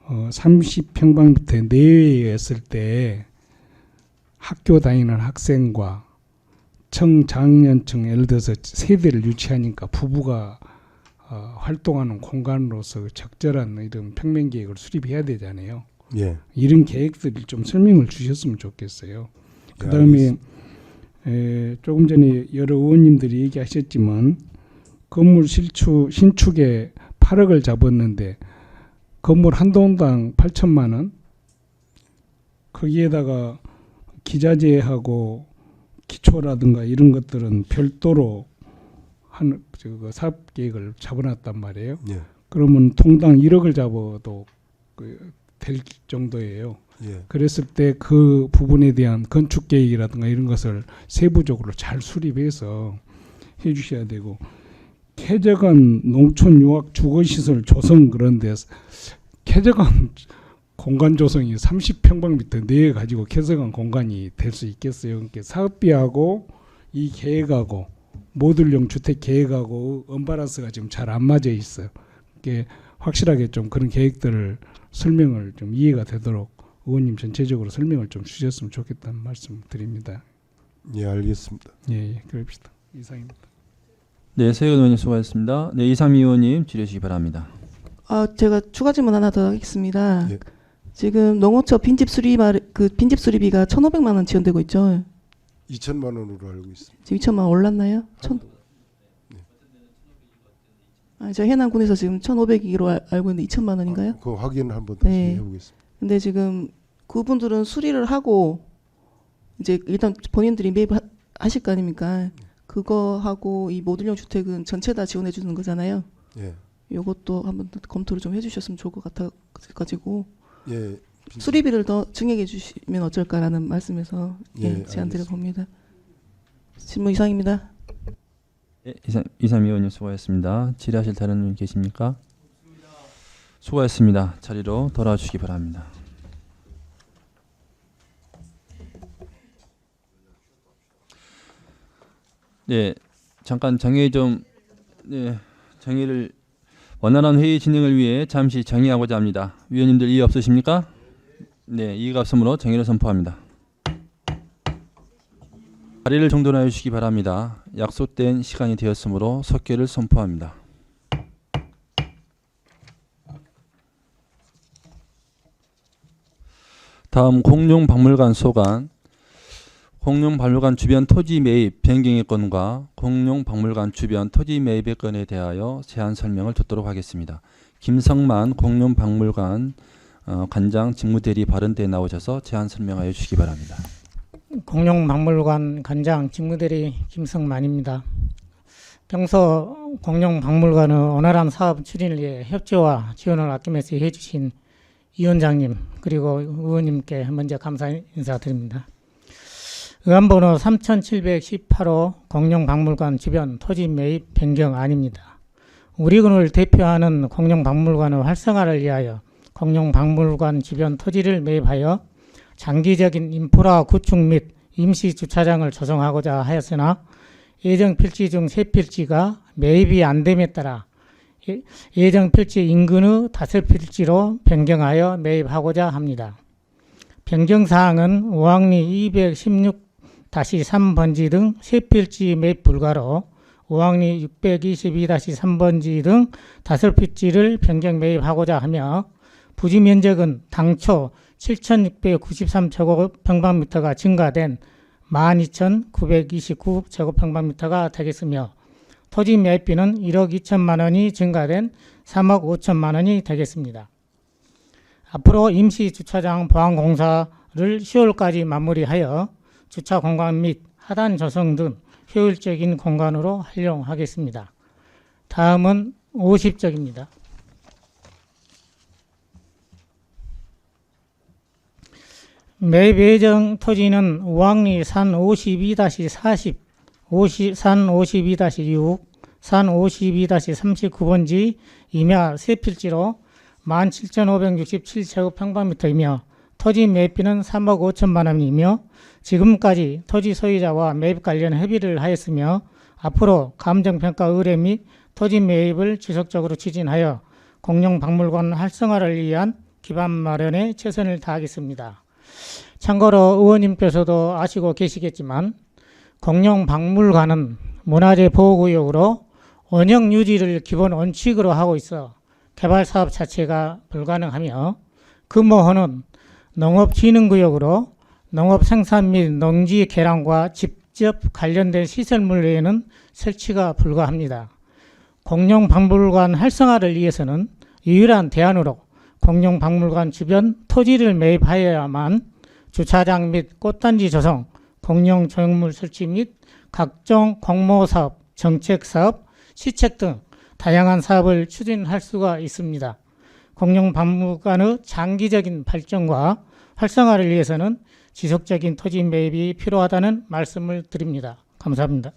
30평방미터 내외였을 때 학교 다니는 학생과 청장년층 예를 들어서 세대를 유치하니까 부부가 활동하는 공간으로서 적절한 이런 평면 계획을 수립해야 되잖아요. 예. 이런 계획들을 좀 설명을 주셨으면 좋겠어요. 예, 그다음에 조금 전에 여러 의원님들이 얘기하셨지만 건물 신축에 8억을 잡았는데 건물 한 동당 8천만 원, 거기에다가 기자재하고 기초라든가 이런 것들은 별도로 한 사업 계획을 잡아놨단 말이에요. 예. 그러면 통당 1억을 잡아도 될 정도예요. 예. 그랬을 때 그 부분에 대한 건축 계획이라든가 이런 것을 세부적으로 잘 수립해서 해주셔야 되고, 쾌적한 농촌 유학 주거시설 조성, 그런데 쾌적한 공간 조성이 30평방미터 내에 가지고 쾌적한 공간이 될 수 있겠어요. 그러니까 사업비하고 이 계획하고 모듈형 주택 계획하고 언밸런스가 지금 잘 안 맞아 있어요. 그러니까 확실하게 좀 그런 계획들을 설명을 좀 이해가 되도록 의원님 전체적으로 설명을 좀 주셨으면 좋겠다는 말씀 드립니다. 예, 알겠습니다. 예, 그럽시다. 이상입니다. 네, 세현 의원님 수고하셨습니다. 네, 이상미 의원님 질의주시기 바랍니다. 제가 추가 질문 하나 더 하겠습니다. 예. 지금 농어촌 빈집 수리비가 1,500만 원 지원되고 있죠. 2천만 원으로 알고 있습니다. 지금 2천만 원 올랐나요? 제가 해남군에서 지금 1,500이로 알고 있는데 2천만 원인가요? 그 확인 한번 다시 네. 해보겠습니다. 근데 지금 그분들은 수리를 하고 이제 일단 본인들이 매입하실 거 아닙니까? 그거 하고 이 모듈형 주택은 전체 다 지원해 주는 거잖아요. 예. 요것도 한번 검토를 좀 해주셨으면 좋을 것 같아가지고 예. 수리비를 더 증액해 주시면 어쩔까라는 말씀에서 예, 제안드려 봅니다. 질문 이상입니다. 네, 이상미 의원님 수고하셨습니다. 질의하실 다른 분 계십니까? 수고하셨습니다. 자리로 돌아주시기 바랍니다. 네, 잠깐 정의를 원활한 회의 진행을 위해 잠시 정의하고자 합니다. 위원님들 이의 없으십니까? 네, 이의가 없으므로 정의를 선포합니다. 자리를 정돈하여 주시기 바랍니다. 약속된 시간이 되었으므로 석계를 선포합니다. 다음 공룡박물관 소관, 공룡박물관 주변 토지 매입 변경의 건과 공룡박물관 주변 토지 매입의 건에 대하여 제안 설명을 듣도록 하겠습니다. 김성만 공룡박물관 관장 직무대리 발언대에 나오셔서 제안 설명하여 주시기 바랍니다. 공룡박물관 관장 직무대리 김성만입니다. 평소 공룡박물관의 원활한 사업 추진을 위해 협조와 지원을 아낌없이 해주신 위원장님 그리고 의원님께 먼저 감사 인사드립니다. 의안번호 3718호 공룡박물관 주변 토지 매입 변경안입니다. 우리군을 대표하는 공룡박물관의 활성화를 위하여 공룡박물관 주변 토지를 매입하여 장기적인 인프라 구축 및 임시 주차장을 조성하고자 하였으나 예정 필지 중 3필지가 매입이 안 됨에 따라 예정 필지 인근의 5필지로 변경하여 매입하고자 합니다. 변경사항은 오항리 216-3번지 등 3필지 매입 불가로 오항리 622-3번지 등 5필지를 변경 매입하고자 하며 부지 면적은 당초 7,693제곱평방미터가 증가된 12,929제곱평방미터가 되겠으며 토지 매입비는 1억 2천만 원이 증가된 3억 5천만 원이 되겠습니다. 앞으로 임시 주차장 보완 공사를 10월까지 마무리하여 주차 공간 및 하단 조성 등 효율적인 공간으로 활용하겠습니다. 다음은 50쪽입니다. 매입 예정 토지는 우항리 산 52-40, 산 52-6, 산 52-39번지 임야 세 필지로 17,567제곱평방미터이며 토지 매입비는 3억 5천만 원이며 지금까지 토지 소유자와 매입 관련 협의를 하였으며 앞으로 감정평가 의뢰 및 토지 매입을 지속적으로 추진하여 공룡박물관 활성화를 위한 기반 마련에 최선을 다하겠습니다. 참고로 의원님께서도 아시고 계시겠지만 공룡박물관은 문화재 보호구역으로 원형 유지를 기본 원칙으로 하고 있어 개발 사업 자체가 불가능하며 금호호는 농업진흥구역으로 농업 생산 및 농지 개량과 직접 관련된 시설물 외에는 설치가 불가합니다. 공룡박물관 활성화를 위해서는 유일한 대안으로 공룡박물관 주변 토지를 매입하여야만 주차장 및 꽃단지 조성, 공룡 조형물 설치 및 각종 공모사업, 정책사업, 시책 등 다양한 사업을 추진할 수가 있습니다. 공룡박물관의 장기적인 발전과 활성화를 위해서는 지속적인 토지 매입이 필요하다는 말씀을 드립니다. 감사합니다.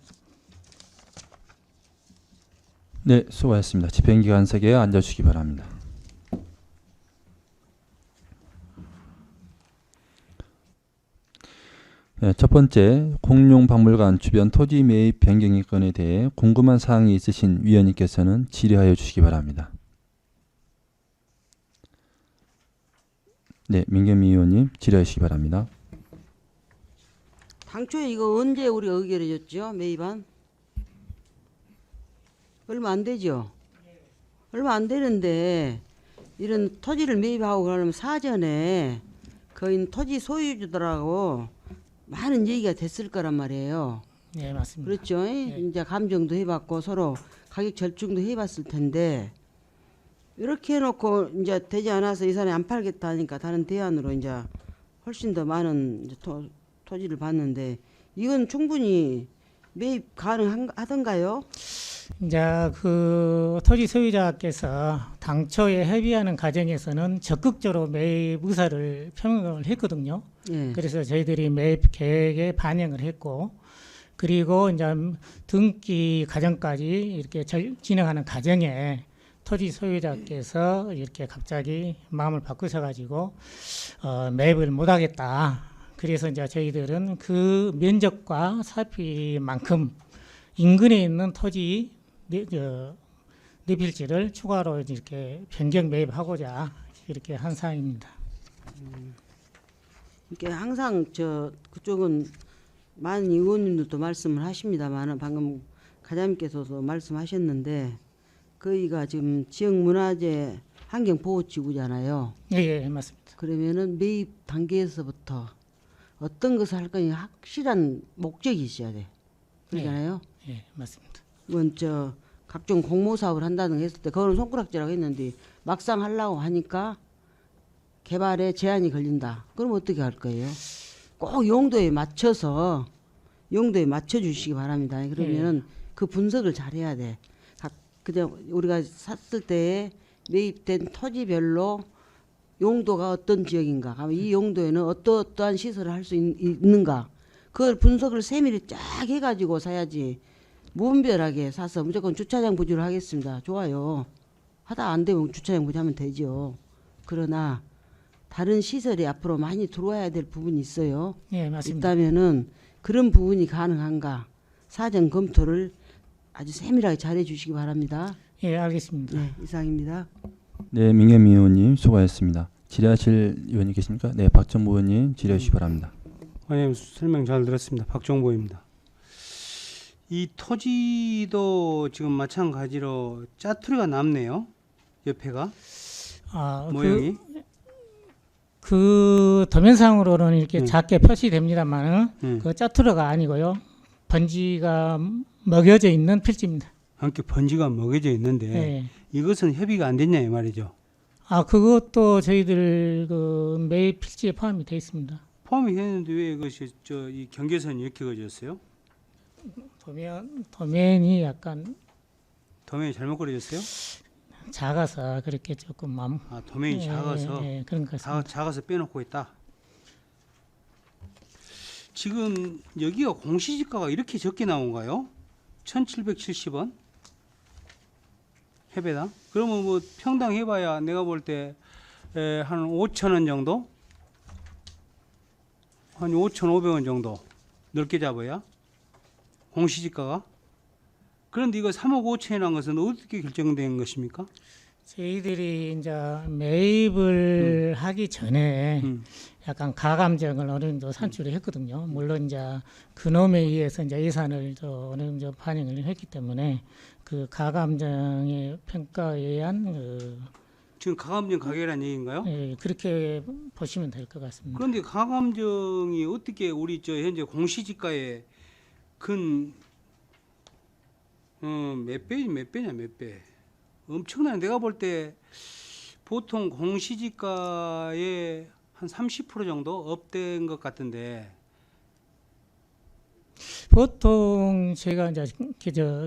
네, 수고하셨습니다. 집행기관석에 앉아주시기 바랍니다. 네, 첫 번째, 공룡박물관 주변 토지 매입 변경 건에 대해 궁금한 사항이 있으신 위원님께서는 질의하여 주시기 바랍니다. 네, 민경미 의원님 질의하시기 바랍니다. 당초에 이거 언제 우리가 의결해줬죠? 매입안? 얼마 안 되죠? 얼마 안 되는데 이런 토지를 매입하고 그러면 사전에 거의 토지 소유주들하고 많은 얘기가 됐을 거란 말이에요. 네, 맞습니다. 그렇죠? 네. 이제 감정도 해봤고 서로 가격 절충도 해봤을 텐데 이렇게 해놓고 이제 되지 않아서 이 사람이 안 팔겠다 하니까 다른 대안으로 이제 훨씬 더 많은 이제 토지를 봤는데 이건 충분히 매입 가능하던가요? 이제 그 토지 소유자께서 당초에 협의하는 과정에서는 적극적으로 매입 의사를 표명을 했거든요. 예. 그래서 저희들이 매입 계획에 반영을 했고, 그리고 이제 등기 과정까지 이렇게 진행하는 과정에 토지 소유자께서 이렇게 갑자기 마음을 바꾸셔가지고 매입을 못하겠다. 그래서 이제 저희들은 그 면적과 사피만큼 인근에 있는 토지 네 필지를 추가로 이렇게 변경 매입하고자 이렇게 한 사항입니다. 이렇게 항상 그쪽은 많은 의원님들도 말씀을 하십니다만 방금 과장님께서도 말씀하셨는데 거기가 지금 지역문화재 환경보호지구잖아요. 예, 맞습니다. 그러면은 매입 단계에서부터 어떤 것을 할 거니 확실한 목적이 있어야 돼. 그러잖아요. 예, 맞습니다. 이건 각종 공모사업을 한다는 거 했을 때 그거는 손가락질하고 했는데 막상 하려고 하니까 개발에 제한이 걸린다. 그럼 어떻게 할 거예요? 꼭 용도에 맞춰서 용도에 맞춰 주시기 바랍니다. 그러면은 그 분석을 잘 해야 돼. 그냥 우리가 샀을 때 매입된 토지별로 용도가 어떤 지역인가, 이 용도에는 어떠한 시설을 할 수 있는가, 그걸 분석을 세밀히 쫙 해가지고 사야지. 무분별하게 사서 무조건 주차장 부지로 하겠습니다. 좋아요. 하다 안 되면 주차장 부지하면 되죠. 그러나 다른 시설이 앞으로 많이 들어와야 될 부분이 있어요. 예, 맞습니다. 있다면은 그런 부분이 가능한가 사전 검토를 아주 세밀하게 잘해 주시기 바랍니다. 예, 알겠습니다. 네, 이상입니다. 네, 민경미 의원님 수고하셨습니다. 질의하실 의원님 계십니까? 네, 박정보 의원님 질의해 주시기 바랍니다. 의원님 설명 잘 들었습니다. 박정보입니다. 이 토지도 지금 마찬가지로 짜투리가 남네요. 옆에가 모양이. 그 도면상으로는 이렇게 작게 표시됩니다만 그 짜투리가 아니고요. 번지가 먹여져 있는 필지입니다. 함께 번지가 먹여져 있는데 이것은 협의가 안 됐냐 이 말이죠. 그것도 저희들 그 매입 필지에 포함이 되어 있습니다. 포함이 됐는데 왜 이것이 이 경계선이 이렇게 그려졌어요? 도면이 약간 도면이 잘못 그려졌어요? 작아서 그렇게 조금 도면이 작아서 그런 것 같습니다. 작아서 빼놓고 있다. 지금 여기가 공시지가가 이렇게 적게 나온가요? 1,770원? 해배당? 그러면 뭐 평당 해봐야 내가 볼 때 한 5천 원 정도? 한 5,500원 정도 넓게 잡아야 공시지가가. 그런데 이거 3억 5천이라는 것은 어떻게 결정된 것입니까? 저희들이 이제 매입을 하기 전에 약간 가감정을 어느 정도 산출을 했거든요. 물론 이제 그놈에 의해서 이제 예산을 어느 정도 반영을 했기 때문에 그 가감정의 평가에 의한 지금 가감정 가격이라는 얘기인가요? 예, 그렇게 보시면 될 것 같습니다. 그런데 가감정이 어떻게 우리 저 현재 공시지가의 근 몇 배냐 몇 배? 엄청나요. 내가 볼 때 보통 공시지가의 한 30% 정도 업된 것 같은데. 보통 제가 이제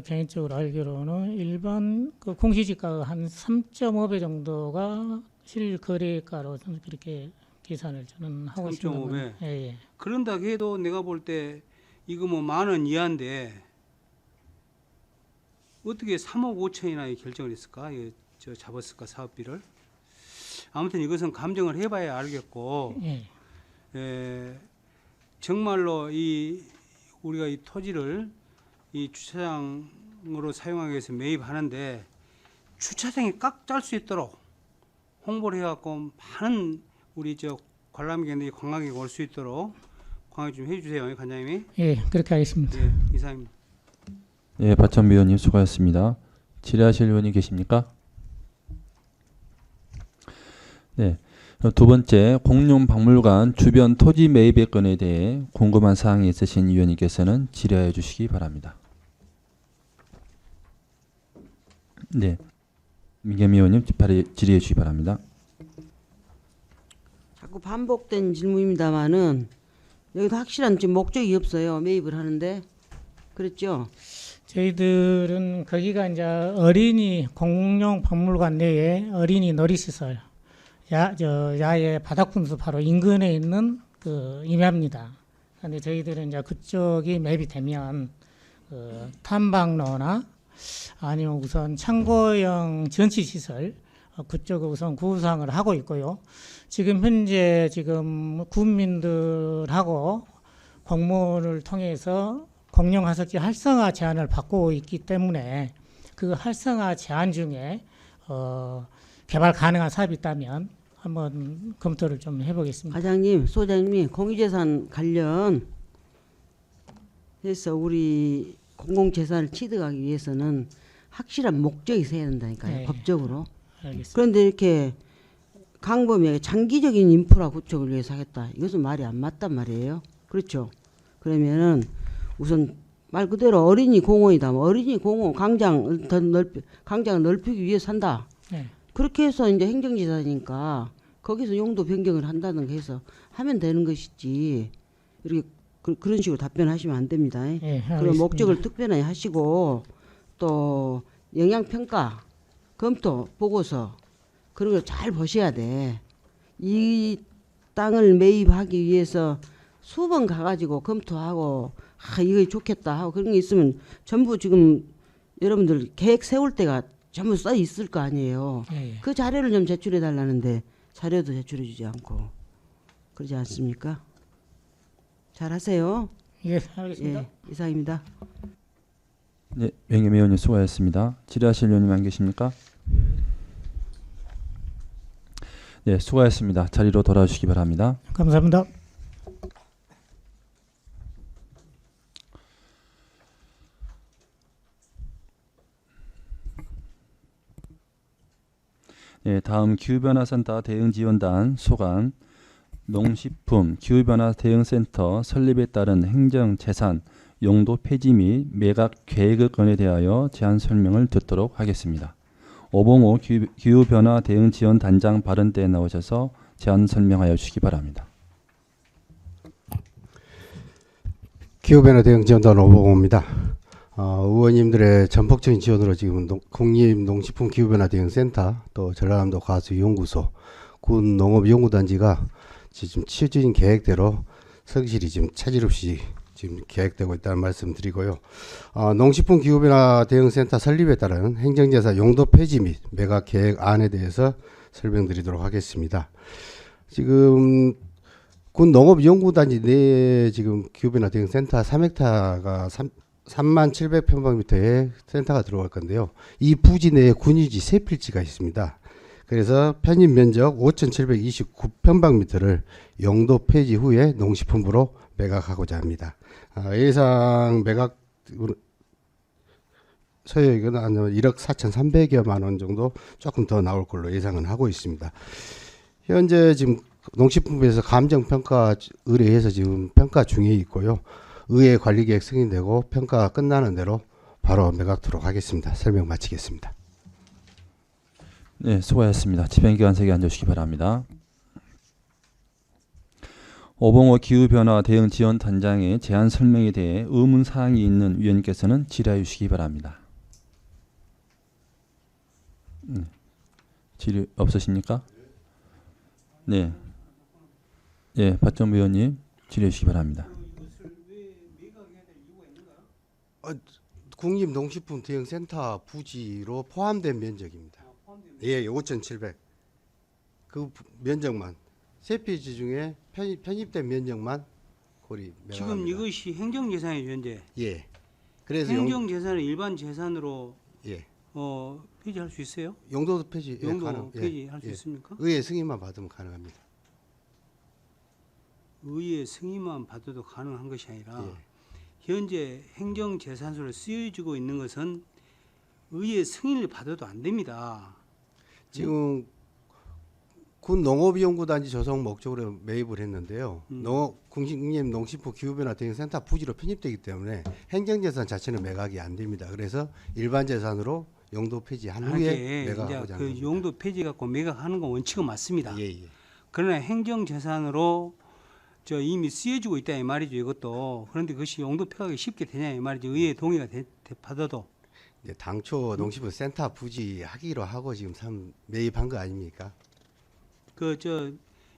개인적으로 알기로는 일반 그 공시지가가 한 3.5배 정도가 실거래가로 저는 그렇게 계산을 저는 하고 있습니다. 3.5배. 예, 예. 그런다 해도 내가 볼 때 이거 뭐 10,000원 이하인데 어떻게 3억 5천이나 결정을 했을까? 이거 저 잡았을까 사업비를? 아무튼 이것은 감정을 해봐야 알겠고, 정말로 이 우리가 이 토지를 이 주차장으로 사용하기 위해서 매입하는데 주차장이 꽉 짤 수 있도록 홍보를 해갖고 많은 우리 저 관람객들이 관광객이 올 수 있도록 관광 좀 해주세요, 관장님이. 예, 그렇게 하겠습니다. 예, 이상입니다. 예, 박찬미 의원님 수고하셨습니다. 질의하실 의원이 계십니까? 네. 두 번째, 공룡박물관 주변 토지 매입의 건에 대해 궁금한 사항이 있으신 위원님께서는 질의해 주시기 바랍니다. 네. 민겸 의원님 질의해 주시기 바랍니다. 자꾸 반복된 질문입니다만은 여기도 확실한 지금 목적이 없어요. 매입을 하는데. 그랬죠? 저희들은 거기가 이제 어린이 공룡 박물관 내에 어린이 놀이시설 야외 바닥분수 바로 인근에 있는 그 임야입니다. 그런데 저희들은 이제 그쪽이 매입이 되면 탐방로나 아니면 우선 창고형 전시시설 그쪽을 우선 구상을 하고 있고요. 지금 현재 지금 국민들하고 공모를 통해서 공룡 하석지 활성화 제안을 받고 있기 때문에 그 활성화 제안 중에 개발 가능한 사업이 있다면 한번 검토를 좀 해보겠습니다. 과장님, 소장님이 공유재산 관련 해서 우리 공공재산을 취득하기 위해서는 확실한 목적이 있어야 된다니까요. 네. 법적으로. 알겠습니다. 그런데 이렇게 강범위하게 장기적인 인프라 구축을 위해서 하겠다. 이것은 말이 안 맞단 말이에요. 그렇죠? 그러면은 우선 말 그대로 어린이 공원이다. 어린이 공원 강장을 넓히기 위해서 한다. 네. 그렇게 해서 이제 행정지사니까 거기서 용도 변경을 한다든가 해서 하면 되는 것이지 이렇게 그런 식으로 답변하시면 안 됩니다. 네, 그런 목적을 특별히 하시고 또 영향평가 검토 보고서 그런 걸 잘 보셔야 돼. 이 땅을 매입하기 위해서 수번 가가지고 검토하고 이거 좋겠다 하고 그런 게 있으면 전부 지금 여러분들 계획 세울 때가 전부 써 있을 거 아니에요. 그 자료를 좀 제출해 달라는데 자료도 제출해 주지 않고 그러지 않습니까? 잘하세요. 예, 알겠습니다. 예, 이상입니다. 네, 명예미 의원님 수고하셨습니다. 질의하실 의원님 안 계십니까? 네, 수고하셨습니다. 자리로 돌아주시기 바랍니다. 감사합니다. 네, 다음 기후변화센터 대응지원단 소관 농식품 기후변화 대응센터 설립에 따른 행정재산 용도 폐지 및 매각 계획의 건에 대하여 제안 설명을 듣도록 하겠습니다. 오봉호 기후변화 대응지원단장 발언대에 나오셔서 제안 설명하여 주시기 바랍니다. 기후변화 대응지원단 오봉호입니다. 의원님들의 전폭적인 지원으로 지금 국립농식품 기후변화 대응센터 또 전라남도 가수연구소 군 농업연구단지가 지금 추진 계획대로 성실히 지금 차질 없이 지금 계획되고 있다는 말씀드리고요. 농식품 기후변화 대응센터 설립에 따른 행정재산 용도 폐지 및 매각 계획안에 대해서 설명드리도록 하겠습니다. 지금 군 농업연구단지 내에 지금 기후변화 대응센터 3헥타가 3만 700평방미터의 센터가 들어갈 건데요. 이 부지 내에 군유지 3필지가 있습니다. 그래서 편입 면적 5,729평방미터를 용도 폐지 후에 농식품부로 매각하고자 합니다. 예상 매각 소요액은 한 1억 4,300여만 원 정도 조금 더 나올 걸로 예상은 하고 있습니다. 현재 지금 농식품부에서 감정평가 의뢰해서 지금 평가 중에 있고요. 의회 관리계획 승인되고 평가 끝나는 대로 바로 매각토록 하겠습니다. 설명 마치겠습니다. 네, 수고하셨습니다. 집행기관석에 앉으시기 바랍니다. 오봉호 기후변화 대응 지원단장의 제안 설명에 대해 의문사항이 있는 위원님께서는 질의해 주시기 바랍니다. 질의 없으십니까? 네. 예, 박정부 의원님 질의해 주시기 바랍니다. 국립농식품 대응센터 부지로 포함된 면적입니다. 예, 5,700. 그 면적만 세 필지 중에 편입된 면적만 고리 매각합니다. 지금 이것이 행정재산이죠, 현재. 예. 그래서 행정재산을 일반 재산으로 예. 폐지할 수 있어요? 용도도 폐지 용도 가능. 폐지할 수 있습니까? 의회 승인만 받으면 가능합니다. 의회 승인만 받아도 가능한 것이 아니라 예. 현재 행정재산으로 쓰여지고 있는 것은 의회 승인을 받아도 안 됩니다. 지금 군 농업연구단지 조성 목적으로 매입을 했는데요. 국립농식품 기후변화 대응센터 부지로 편입되기 때문에 행정재산 자체는 매각이 안 됩니다. 그래서 일반 재산으로 용도 폐지한 후에 매각하고자 합니다. 그 용도 폐지 갖고 매각하는 건 원칙은 맞습니다. 예, 예. 그러나 행정재산으로 이미 쓰여지고 있다 이 말이죠. 이것도. 그런데 그것이 용도 폐각이 쉽게 되냐 이 말이죠. 의회 동의가 받아도. 네, 당초 농식품 센터 부지 하기로 하고 지금 매입한 거 아닙니까?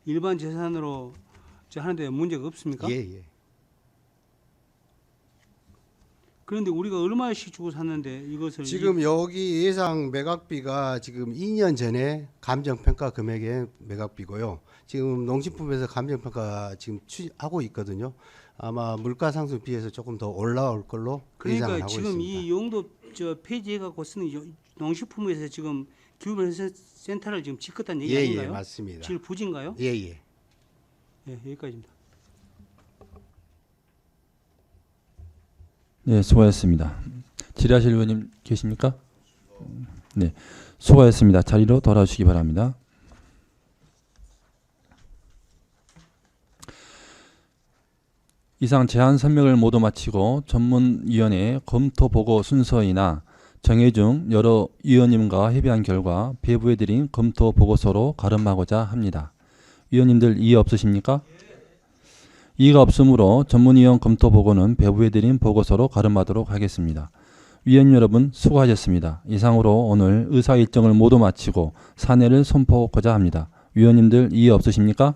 일반 재산으로 하는데 문제가 없습니까? 예, 예. 그런데 우리가 얼마씩 주고 샀는데 이것을 지금 여기 예상 매각비가 지금 2년 전에 감정평가 금액의 매각비고요. 지금 농식품에서 감정평가 지금 하고 있거든요. 아마 물가 상승 비해서 조금 더 올라올 걸로 예상을 하고 있습니다. 지금 이 용도 폐지해 갖고 쓰는 농식품에서 지금 기후변화 센터를 지금 짓겠다는 얘기 아닌가요? 예, 맞습니다. 질 부지인가요? 예, 예. 예, 여기까지입니다. 네, 수고하셨습니다. 질의하실 의원님 계십니까? 네, 수고하셨습니다. 자리로 돌아오시기 바랍니다. 이상 제안 설명을 모두 마치고 전문위원회 검토 보고 순서이나 정해중 여러 위원님과 협의한 결과 배부해드린 검토 보고서로 가름하고자 합니다. 위원님들 이의 없으십니까? 이의가 없으므로 전문위원 검토 보고는 배부해드린 보고서로 가름하도록 하겠습니다. 위원 여러분 수고하셨습니다. 이상으로 오늘 의사 일정을 모두 마치고 사내를 선포하고자 합니다. 위원님들 이의 없으십니까?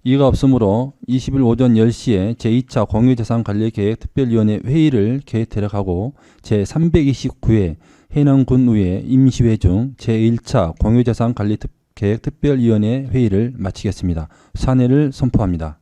이의가 없으므로 20일 오전 10시에 제2차 공유재산관리계획 특별위원회 회의를 개최하고 제329회 해남군의회 임시회 중 제1차 공유재산관리계획 특별위원회 회의를 마치겠습니다. 사내를 선포합니다.